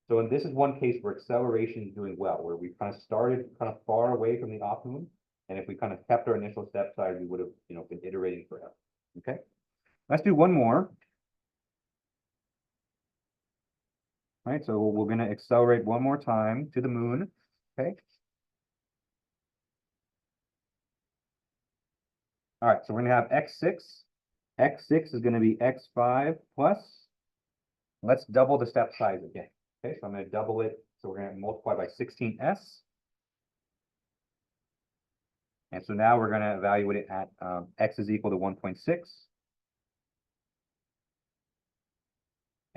So in this is one case where acceleration is doing well, where we kind of started kind of far away from the optimum. And if we kind of kept our initial step size, we would have, you know, been iterating forever, okay? Let's do one more. All right, so we're going to accelerate one more time to the moon, okay? All right, so we're going to have x6. X6 is going to be x5 plus, let's double the step size again. Okay, so I'm going to double it. So we're going to multiply by 16s. And so now we're going to evaluate it at x is equal to 1.6.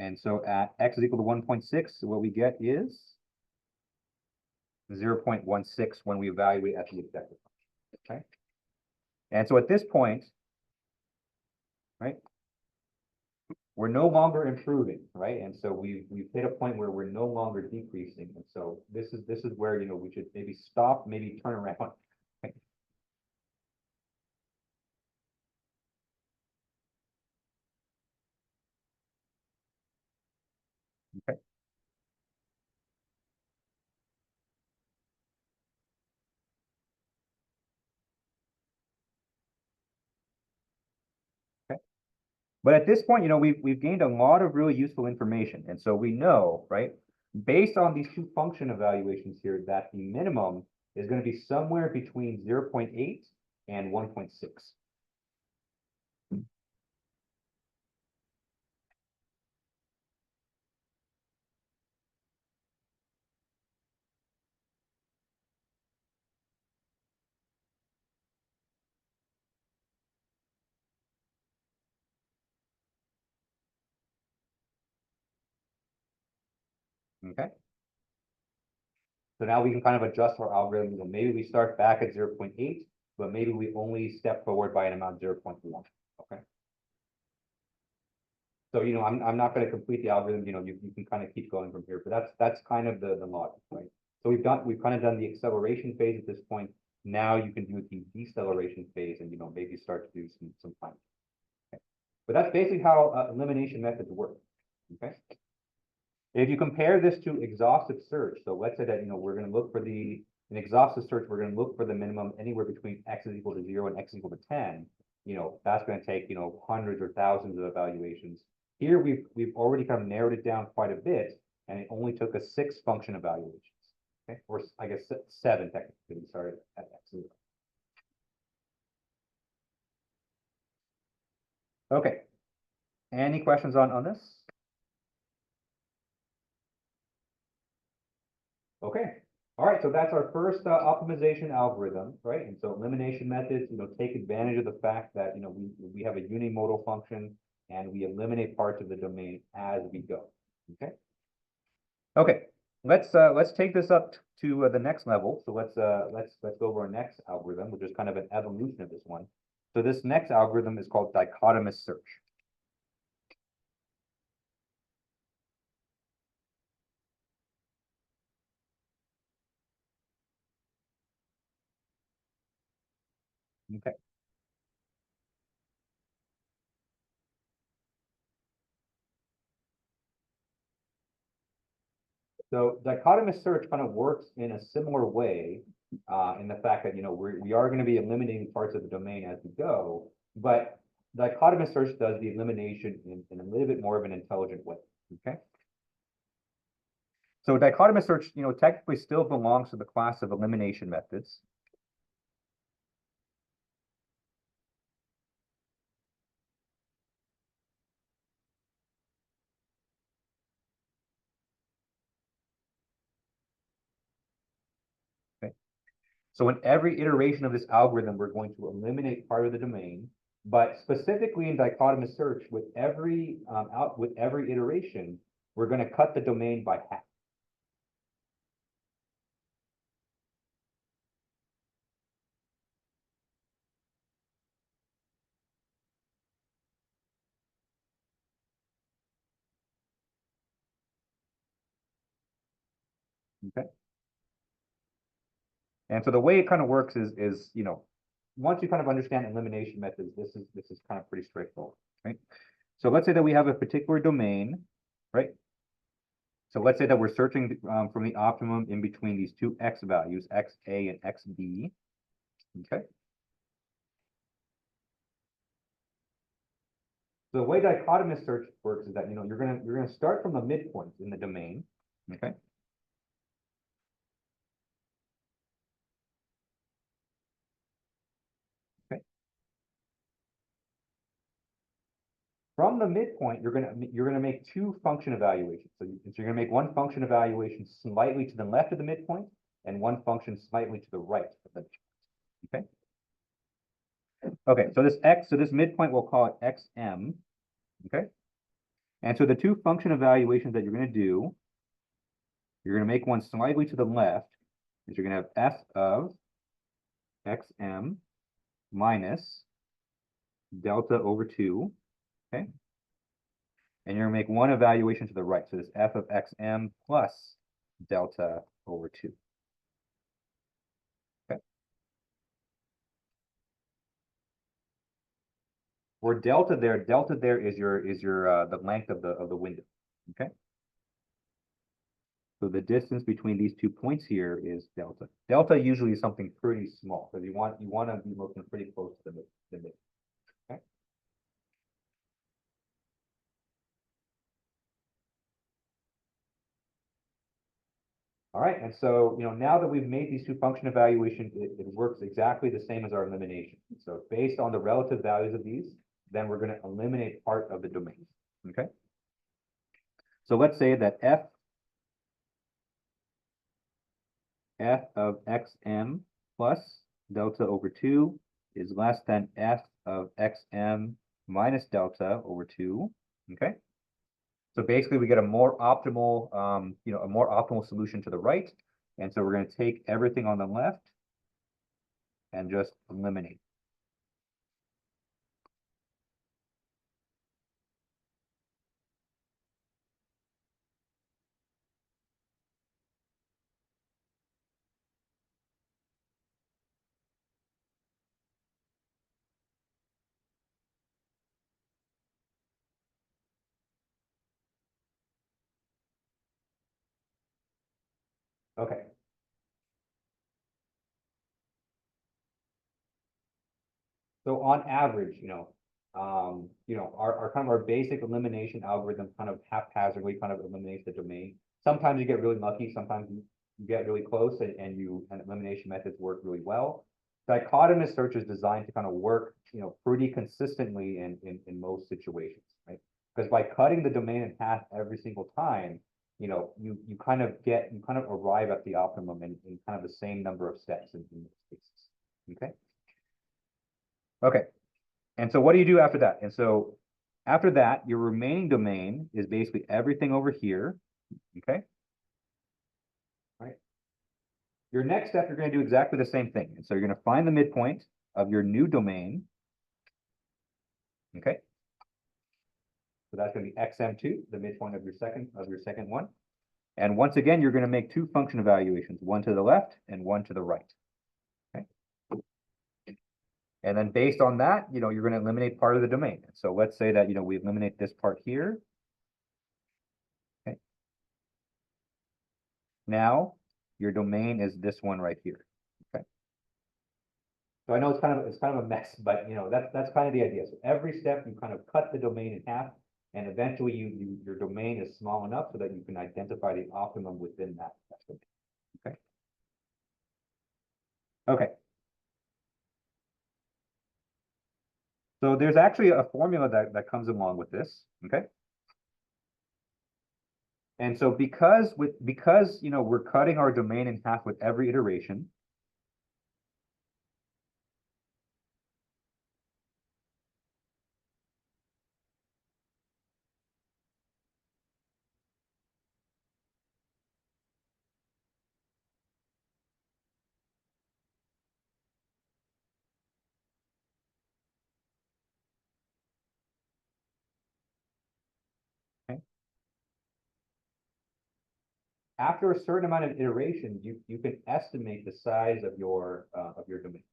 And so at x is equal to 1.6, what we get is 0.16 when we evaluate at the objective function. Okay. And so at this point, right, we're no longer improving, right? And so we've hit a point where we're no longer decreasing. And so this is where, you know, we should maybe stop, maybe turn around. Okay. Okay. Okay. But at this point, you know, we've gained a lot of really useful information. And so we know, right, based on these two function evaluations here, that the minimum is going to be somewhere between 0.8 and 1.6. Okay. So now we can kind of adjust our algorithm. You know, maybe we start back at 0.8, but maybe we only step forward by an amount of 0.1. Okay. So, you know, I'm not going to complete the algorithm, you know, you can kind of keep going from here, but that's kind of the logic, right? So we've kind of done the acceleration phase at this point. Now you can do the deceleration phase and, you know, maybe start to do some time. Okay. But that's basically how elimination methods work. Okay. If you compare this to exhaustive search, so let's say that, you know, we're going to look for in exhaustive search, we're going to look for the minimum anywhere between x is equal to 0 and x is equal to 10. You know, that's going to take, you know, hundreds or thousands of evaluations. Here we've already kind of narrowed it down quite a bit, and it only took us 6 function evaluations. Okay, or I guess 7 technically. We started at x 0. Okay. Any questions on this? Okay. All right, so that's our first optimization algorithm, right? And so elimination methods, you know, take advantage of the fact that, you know, we have a unimodal function and we eliminate parts of the domain as we go. Okay. Okay. Let's take this up to the next level. So let's go over our next algorithm, which is kind of an evolution of this one. So this next algorithm is called dichotomous search. Okay. So dichotomous search kind of works in a similar way, in the fact that, we are going to be eliminating parts of the domain as we go, but dichotomous search does the elimination in a little bit more of an intelligent way, okay? So dichotomous search, technically still belongs to the class of elimination methods. Okay. So in every iteration of this algorithm, we're going to eliminate part of the domain, but specifically in dichotomous search, with every iteration, we're going to cut the domain by half. Okay. And so the way it kind of works is once you kind of understand elimination methods, this is kind of pretty straightforward, right? So let's say that we have a particular domain, right? So let's say that we're searching from the optimum in between these two x values, xa and xb. Okay. So the way dichotomous search works is that you're gonna start from the midpoint in the domain. Okay. Okay. From the midpoint, you're gonna make two function evaluations. So you're gonna make one function evaluation slightly to the left of the midpoint, and one function slightly to the right of the midpoint. Okay. Okay. So this midpoint, we'll call it xm. Okay. And so the two function evaluations that you're going to do, you're going to make one slightly to the left, is you're going to have f of xm minus delta over 2, okay? And you're going to make one evaluation to the right. So this f of xm plus delta over 2. Okay. For delta there is your the length of the window. Okay. So the distance between these 2 points here is delta. Delta usually is something pretty small, because you want to be looking pretty close to the mid. Okay. All right, and so now that we've made these two function evaluations, it works exactly the same as our elimination. So based on the relative values of these, then we're going to eliminate part of the domain. Okay. So let's say that f of xm plus delta over 2 is less than f of xm minus delta over 2. Okay. So basically we get a more optimal, a more optimal solution to the right. And so we're going to take everything on the left and just eliminate. Okay. So on average, our kind of our basic elimination algorithm kind of haphazardly kind of eliminates the domain. Sometimes you get really lucky, sometimes you get really close and elimination methods work really well. Dichotomous search is designed to kind of work, pretty consistently in most situations, right? Because by cutting the domain in half every single time, you kind of arrive at the optimum in kind of the same number of steps in most cases. Okay. Okay. And so what do you do after that? And so after that, your remaining domain is basically everything over here. Okay. Right. Your next step, you're going to do exactly the same thing. And so you're going to find the midpoint of your new domain. Okay. So that's going to be xm2, the midpoint of your second one. And once again, you're going to make two function evaluations, one to the left and one to the right. Okay. And then based on that, you're going to eliminate part of the domain. So let's say that, we eliminate this part here. Okay. Now, your domain is this one right here. Okay. So I know it's kind of a mess, but you know, that's kind of the idea. So every step you kind of cut the domain in half, and eventually your domain is small enough so that you can identify the optimum within that domain. Okay. Okay. So there's actually a formula that comes along with this. Okay. And so because you know we're cutting our domain in half with every iteration. Okay. After a certain amount of iterations, you can estimate the size of your domain.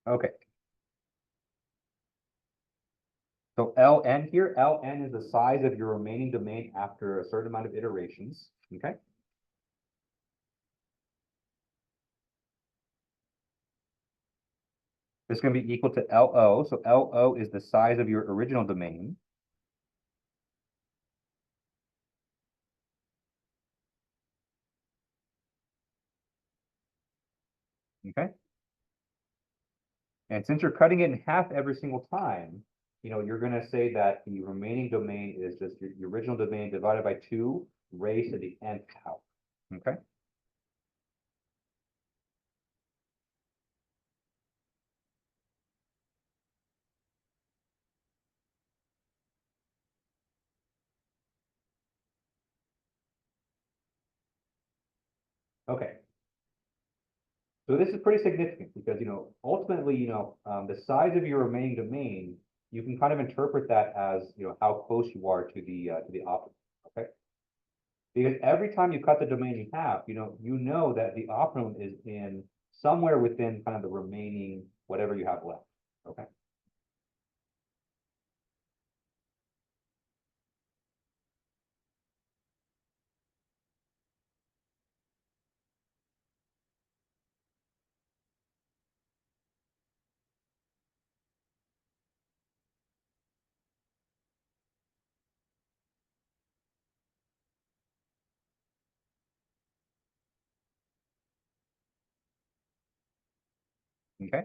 Okay. So Ln here, Ln is the size of your remaining domain after a certain amount of iterations. Okay. This is going to be equal to LO. So LO is the size of your original domain. Okay. And since you're cutting it in half every single time, you know, you're going to say that the remaining domain is just your original domain divided by 2 raised to the nth power. Okay. Okay. So this is pretty significant because, you know, ultimately, you know, the size of your remaining domain, you can kind of interpret that as, you know, how close you are to the optimum. Okay. Because every time you cut the domain in half, you know that the optimum is in somewhere within kind of the remaining whatever you have left. Okay. Okay.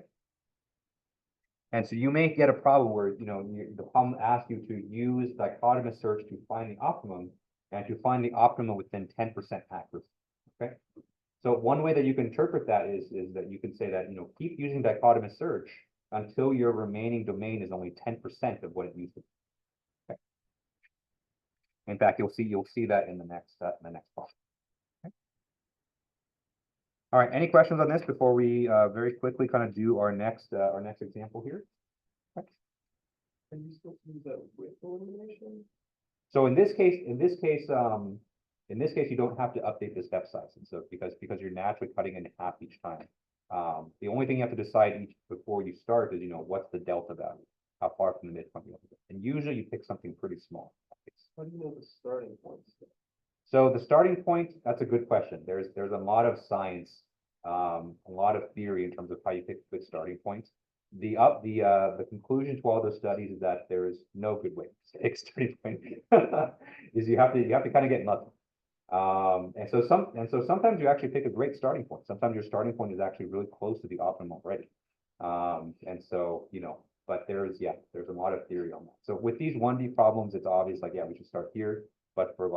And so you may get a problem where, the problem asks you to use dichotomous search to find the optimum and to find the optimum within 10% accuracy. Okay. So one way that you can interpret that is that you can say that, keep using dichotomous search until your remaining domain is only 10% of what it used to be. Okay. In fact, you'll see that in the next problem. Okay. All right. Any questions on this before we very quickly kind of do our next example here? Okay. Can you still use that with elimination? So in this case, you don't have to update the step size, and so because you're naturally cutting it in half each time. The only thing you have to decide before you start is, what's the delta value, how far from the midpoint you want to go, and usually you pick something pretty small. How do you know the starting points? So the starting point, that's a good question. There's a lot of science, a lot of theory in terms of how you pick good starting points. The conclusion to all those studies is that there is no good way to pick starting point. Is you have to kind of get lucky. And so sometimes you actually pick a great starting point. Sometimes your starting point is actually really close to the optimum already. And so, but there's a lot of theory on that. So with these 1D problems, it's obvious, we should start here. But for a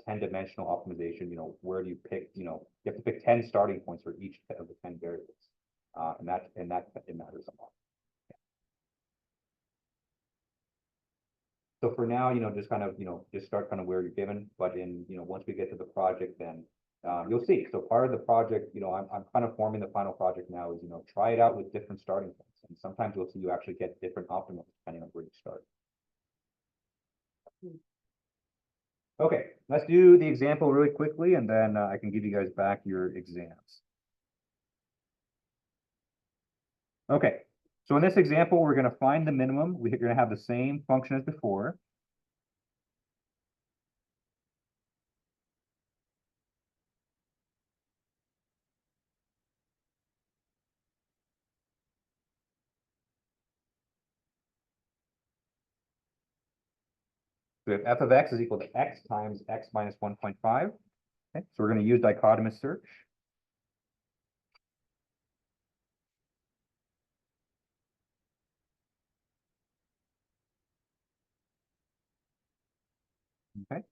10-dimensional optimization, where do you pick, you have to pick 10 starting points for each of the 10 variables. And it matters a lot. So for now, just kind of, just start kind of where you're given, but once we get to the project, then you'll see. So part of the project, I'm kind of forming the final project now is, try it out with different starting points. And sometimes you'll see you actually get different optimums depending on where you start. Okay, let's do the example really quickly, and then I can give you guys back your exams. Okay, so in this example, we're going to find the minimum. We're going to have the same function as before. We have f of x is equal to x times x minus 1.5. Okay, so we're going to use dichotomous search. Okay.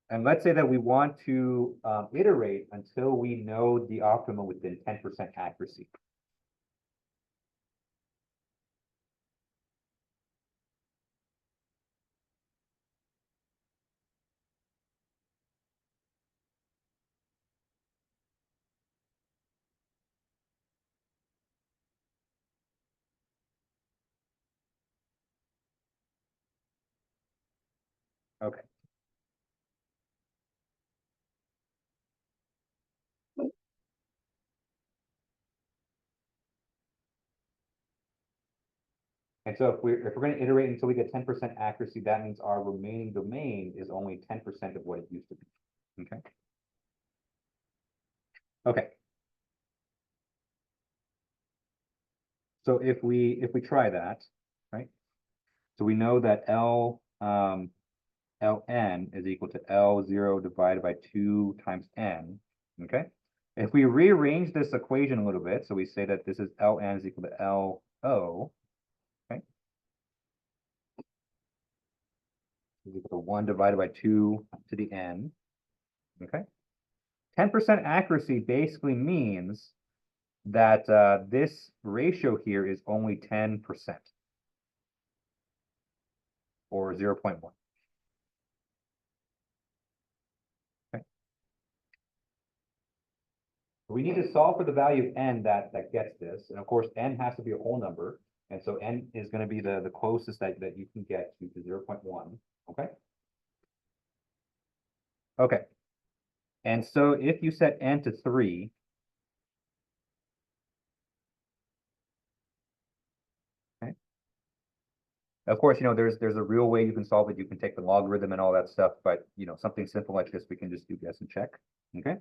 And let's say that we want to iterate until we know the optimum within 10% accuracy. Okay. And so if we're going to iterate until we get 10% accuracy, that means our remaining domain is only 10% of what it used to be. Okay. Okay. So if we try that, right? So we know that ln is equal to L0 divided by 2 times n. Okay. If we rearrange this equation a little bit, so we say that this is ln is equal to LO, okay, is equal to 1 divided by 2 to the n. Okay. 10% accuracy basically means that this ratio here is only 10% or 0.1. Okay. We need to solve for the value of n that gets this. And of course, n has to be a whole number. And so n is going to be the closest that you can get to 0.1. Okay. Okay. And so if you set n to 3, okay. Of course, there's a real way you can solve it. You can take the logarithm and all that stuff, but something simple like this, we can just do guess and check. Okay.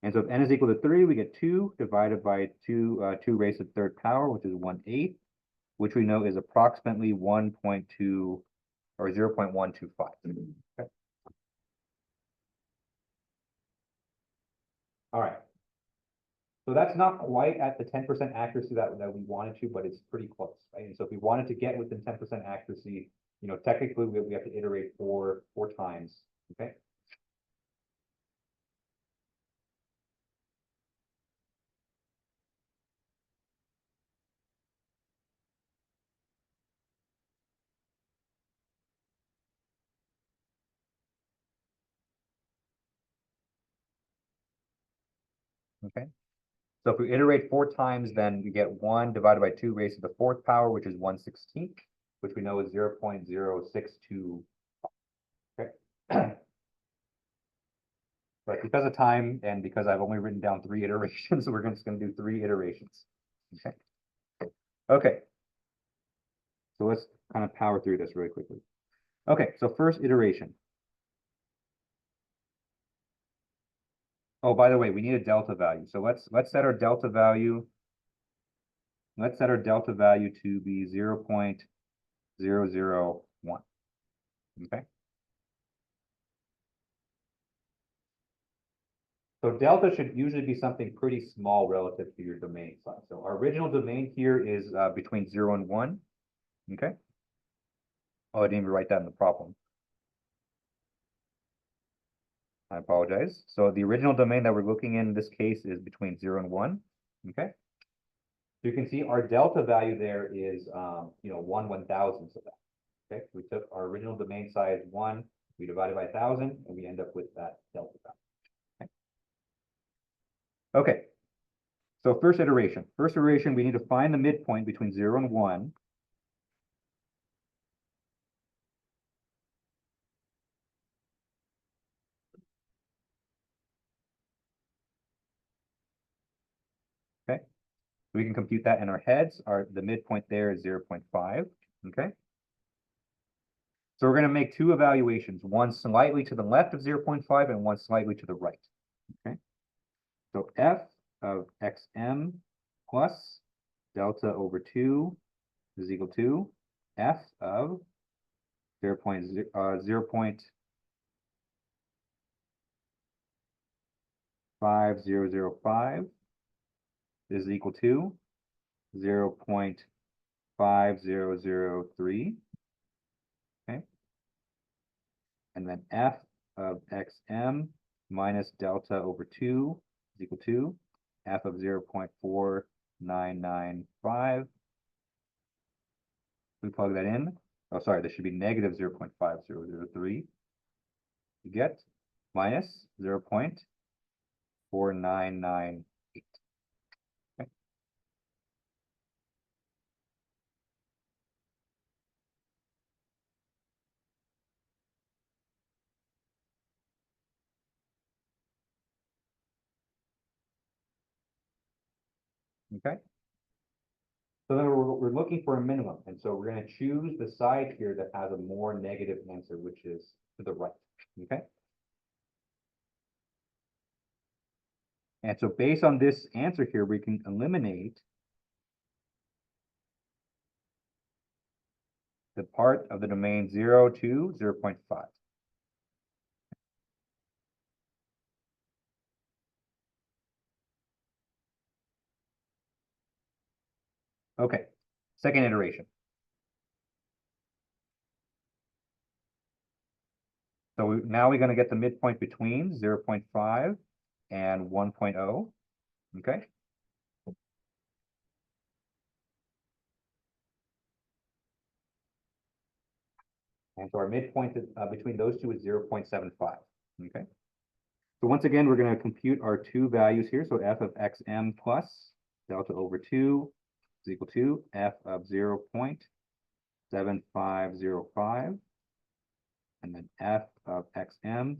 And so if n is equal to 3, we get 2 divided by 2 raised to the third power, which is 1/8, which we know is approximately 1.2 or 0.125. Okay. All right. So that's not quite at the 10% accuracy that we wanted to, but it's pretty close, right? And so if we wanted to get within 10% accuracy, technically we have to iterate four times, okay? Okay. So if we iterate 4 times, then we get 1 divided by 2 raised to the 4th power, which is 1/16, which we know is 0.062. Okay. But because of time and because I've only written down 3 iterations, we're just going to do 3 iterations. Okay. Okay. So let's kind of power through this really quickly. Okay, so first iteration. Oh, by the way, we need a delta value. So let's set our delta value. Let's set our delta value to be 0.001. Okay. So delta should usually be something pretty small relative to your domain size. So our original domain here is between 0 and 1. Okay. Oh, I didn't even write that in the problem. I apologize. So the original domain that we're looking in this case is between 0 and 1. Okay. So you can see our delta value there is 1/1000th of that. Okay, we took our original domain size 1, we divided by 1,000, and we end up with that delta value. Okay. So first iteration, we need to find the midpoint between 0 and 1. Okay, we can compute that in our heads. The midpoint there is 0.5. Okay. So we're going to make two evaluations, one slightly to the left of 0.5 and one slightly to the right. Okay. So f of xm plus delta over 2 is equal to f of 0.5005 is equal to 0.5003. Okay. And then f of xm minus delta over 2 is equal to f of 0.4995. We plug that in. Oh, sorry, this should be negative 0.5003. You get minus 0.4998. Okay. Okay. So then we're looking for a minimum, and so we're going to choose the side here that has a more negative answer, which is to the right. Okay. And so based on this answer here, we can eliminate the part of the domain 0 to 0.5. Okay, second iteration. So now we're going to get the midpoint between 0.5 and 1.0. Okay. And so our midpoint between those two is 0.75. Okay. So once again, we're going to compute our two values here. So f of xm plus delta over 2 is equal to f of 0.7505. And then f of xm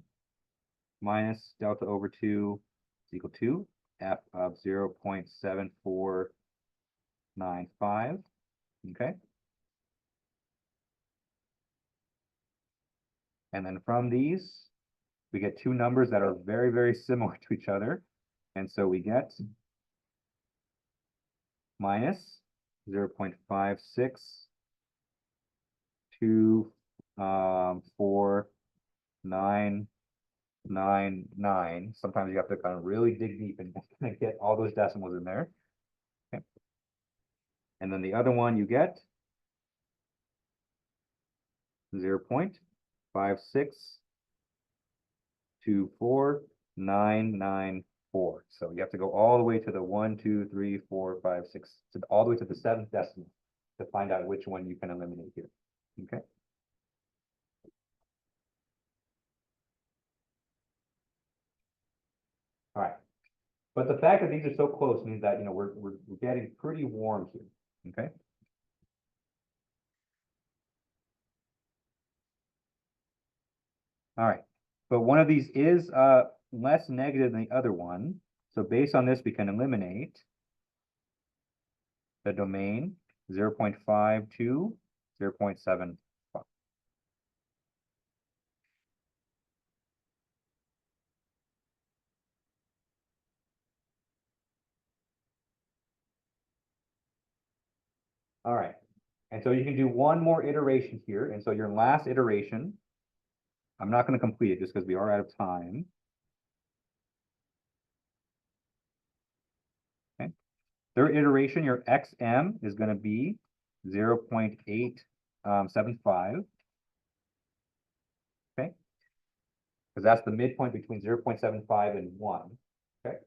minus delta over 2 is equal to f of 0.7495. Okay. And then from these, we get two numbers that are very, very similar to each other. And so we get minus 0.562499. Sometimes you have to kind of really dig deep and get all those decimals in there. Okay. And then the other one you get 0.5624994. So you have to go all the way to the 1, 2, 3, 4, 5, 6, all the way to the 7th decimal to find out which one you can eliminate here. Okay. All right. But the fact that these are so close means that, we're getting pretty warm here. Okay. All right. But one of these is less negative than the other one. So based on this, we can eliminate the domain 0.5 to 0.75. All right. And so you can do one more iteration here. And so your last iteration, I'm not going to complete it just because we are out of time. Okay. Third iteration, your XM is going to be 0.875. Okay. Because that's the midpoint between 0.75 and 1. Okay.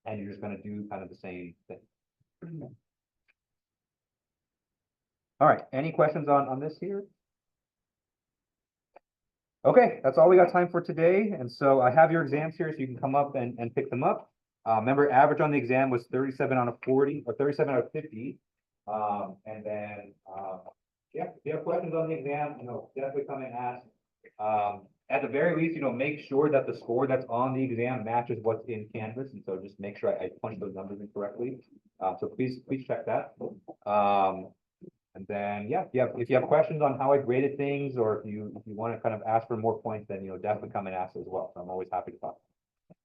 And you're just going to do kind of the same thing. All right, any questions on this here? Okay, that's all we got time for today, and so I have your exams here, so you can come up and pick them up. Remember, average on the exam was 37 out of 40, or 37 out of 50. And then, yeah, if you have questions on the exam, definitely come and ask. At the very least, make sure that the score that's on the exam matches what's in Canvas, and so just make sure I punch those numbers in correctly. So please check that. And then, yeah, if you have questions on how I graded things, or if you want to kind of ask for more points, then, definitely come and ask as well. So I'm always happy to talk. All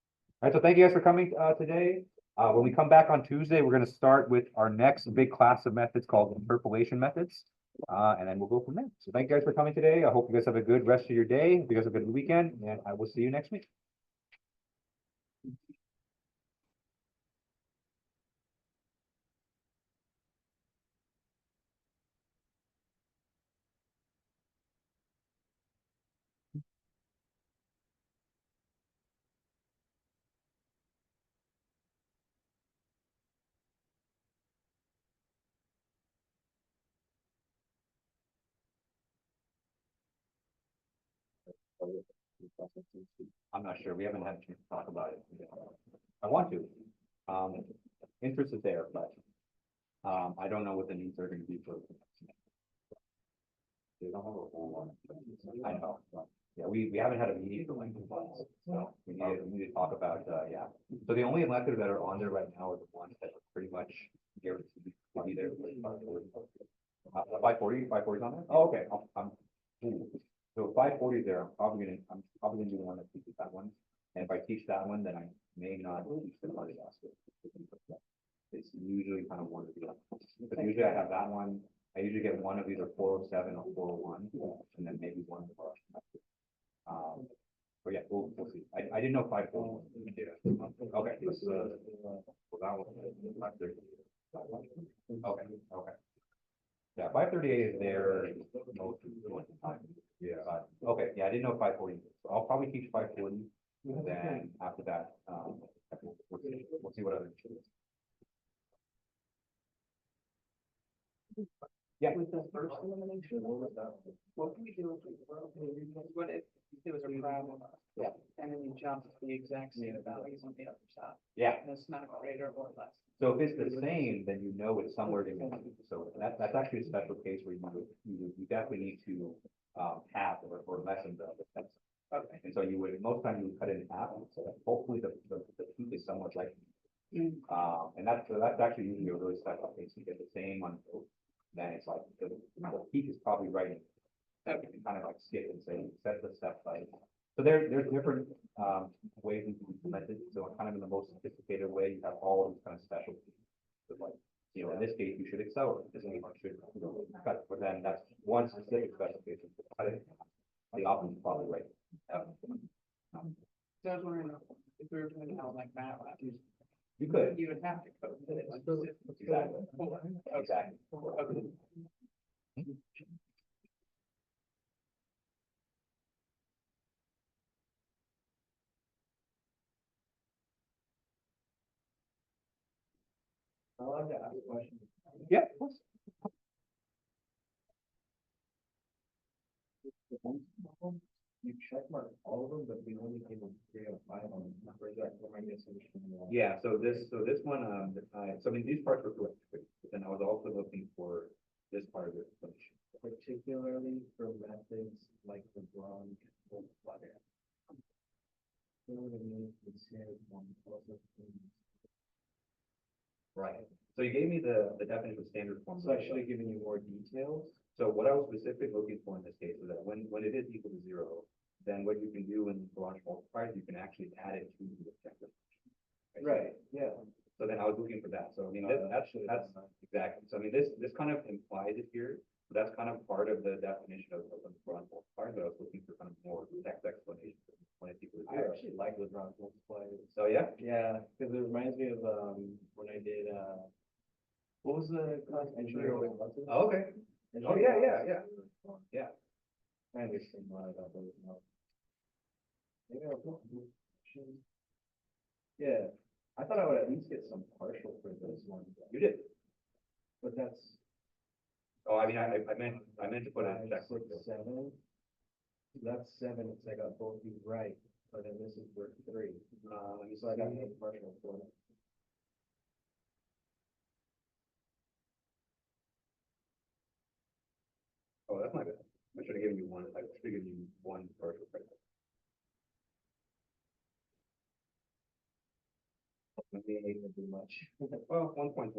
right, so thank you guys for coming today. When we come back on Tuesday, we're going to start with our next big class of methods called interpolation methods. And then we'll go from there. So thank you guys for coming today. I hope you guys have a good rest of your day. Hope you guys have a good weekend, and I will see you next week. I'm not sure. We haven't had a chance to talk about it. I want to. Interest is there, but I don't know what the needs are going to be for. They don't have a whole lot. I know. Yeah, we haven't had a meeting for like 2 months, so we need to talk about yeah. So the only electives that are on there right now are the ones that are pretty much guaranteed to be there. 540 is on there. Oh, okay. So 540 is there. I'm probably gonna be the one that teaches that one. And if I teach that one, then I may not teach the cardiovascular. It's usually kind of one or the other. But usually I have that one. I usually get one of either 407 or 401, and then maybe one of the but yeah, we'll see. I didn't know 540. Okay, this well, that one 530. Okay. Yeah, 538 is there most of the time. Yeah. Okay, yeah, I didn't know 540. So I'll probably teach 540, and then after that, we'll see what other. Yeah. With the first elimination, what can we do if what if there was a problem? Yeah. And then you jump to the exact same values on the other side, Yeah. and it's not greater or less. So if it's the same, then it's somewhere in between. So that's actually a special case where you definitely need to half or lessen the steps. Okay. And so most times you would cut it in half, so that hopefully the peak is somewhat like. And that's actually usually a really special case. You get the same on both. Then it's like the peak is probably right. You can kind of like skip and say set the step size. So there's different ways you can implement it. So kind of in the most sophisticated way, you have all of these kind of specialties. So like, in this case, you should accelerate. This case, you should cut. But then that's one specific specification. The option is probably right. So I was wondering if we were doing out like that, You could. you would have to code it. Exactly. Exactly. Okay. I wanted to ask a question. Yeah, of course. You check mark all of them, but we only gave them 3 out of 5 on the project. Yeah, so this one, so I mean, these parts were correct, but then I was also looking for this part of the explanation. Particularly for methods like the bronze multiplier. Right. So you gave me the definition of standard form. So I should have given you more details. So what I was specifically looking for in this case is that when it is equal to 0, then what you can do in Lagrange multipliers, you can actually add it to the objective. Right, yeah. So then I was looking for that. So I mean, that's exactly. So I mean, this kind of implies it here. But that's kind of part of the definition of Lagrange multipliers. But I was looking for kind of more text explanation when it's equal to 0. I actually like Lagrange multipliers. So yeah. Yeah, because it reminds me of when I did what was the class engineering lessons? Oh, okay. Oh yeah. Yeah. I understand a lot about those now. Maybe I'll put yeah, I thought I would at least get some partial for this one. You did. But that's Oh, I mean, I meant to put a check. 5, 6, 7. That's 7, so I got both these right, but then this is worth 3. Let me So I got see. no partial for it. Oh, that's not good. I should have given you one, I should have given you one partial credit. Maybe not do much. Well, 1 point.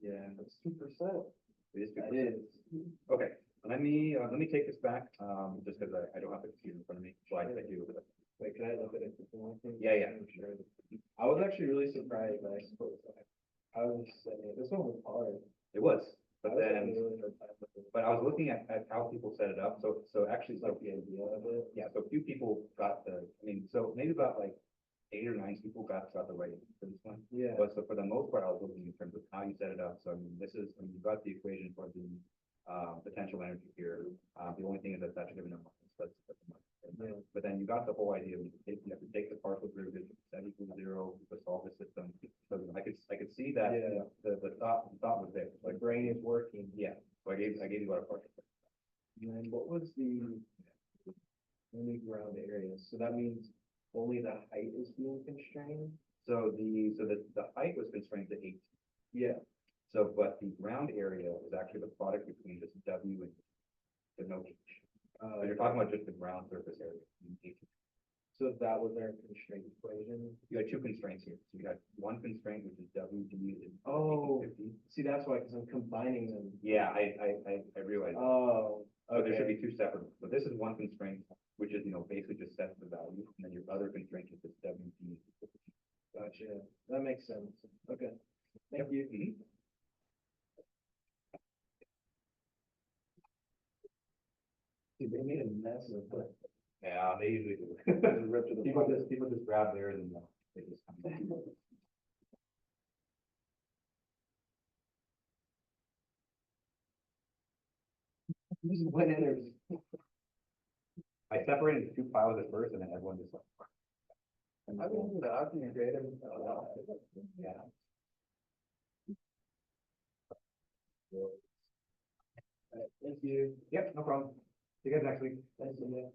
Yeah, that's 2%. It is That 2%. is. Okay, let me take this back, just because I don't have the computer in front of me, so I do it. Wait, can I look at it for one thing? Yeah. I'm sure. I was actually really surprised, but I suppose I was saying, this one was hard. It was, I but was having a then, really hard time with it. but I was looking at how people set it up, so actually, It's like the idea of it. yeah, so a few people got so maybe about like 8 or 9 people got the right for this one. Yeah. But so for the most part, I was looking in terms of how you set it up. So I mean, you got the equation for the potential energy here. The only thing is that's actually given a minus. That's a minus. Yeah. But then you got the whole idea of you have to take the partial derivative, set equals 0 to solve the system. So I could see that Yeah. the thought was there. My Like, brain is working. yeah. So I gave you a partial. And then what was the only ground area? So that means only the height is being constrained? So the height was constrained to 8. Yeah. So, but the ground area is actually the product between just W and the no H. So you're talking about just the ground surface area. So that was our constraint equation. You had 2 constraints here. So you got one constraint, which is WD is Oh. 50. See, that's why, because I'm combining them. Yeah, I realize. Oh, But there should okay. be 2 separate. But this is one constraint, which is, basically just sets the value. And then your other constraint is just WD. Gotcha. That makes sense. Okay. Thank you. Mhm. Dude, they made a mess of it. Yeah, they usually do. Ripped it People apart. just grab theirs and they just come back. Just went in there. I separated the 2 files at first and then everyone just like. I mean, that can be creative. Yeah. Thank you. Yep, no problem. See you guys next week. Thanks, Linda.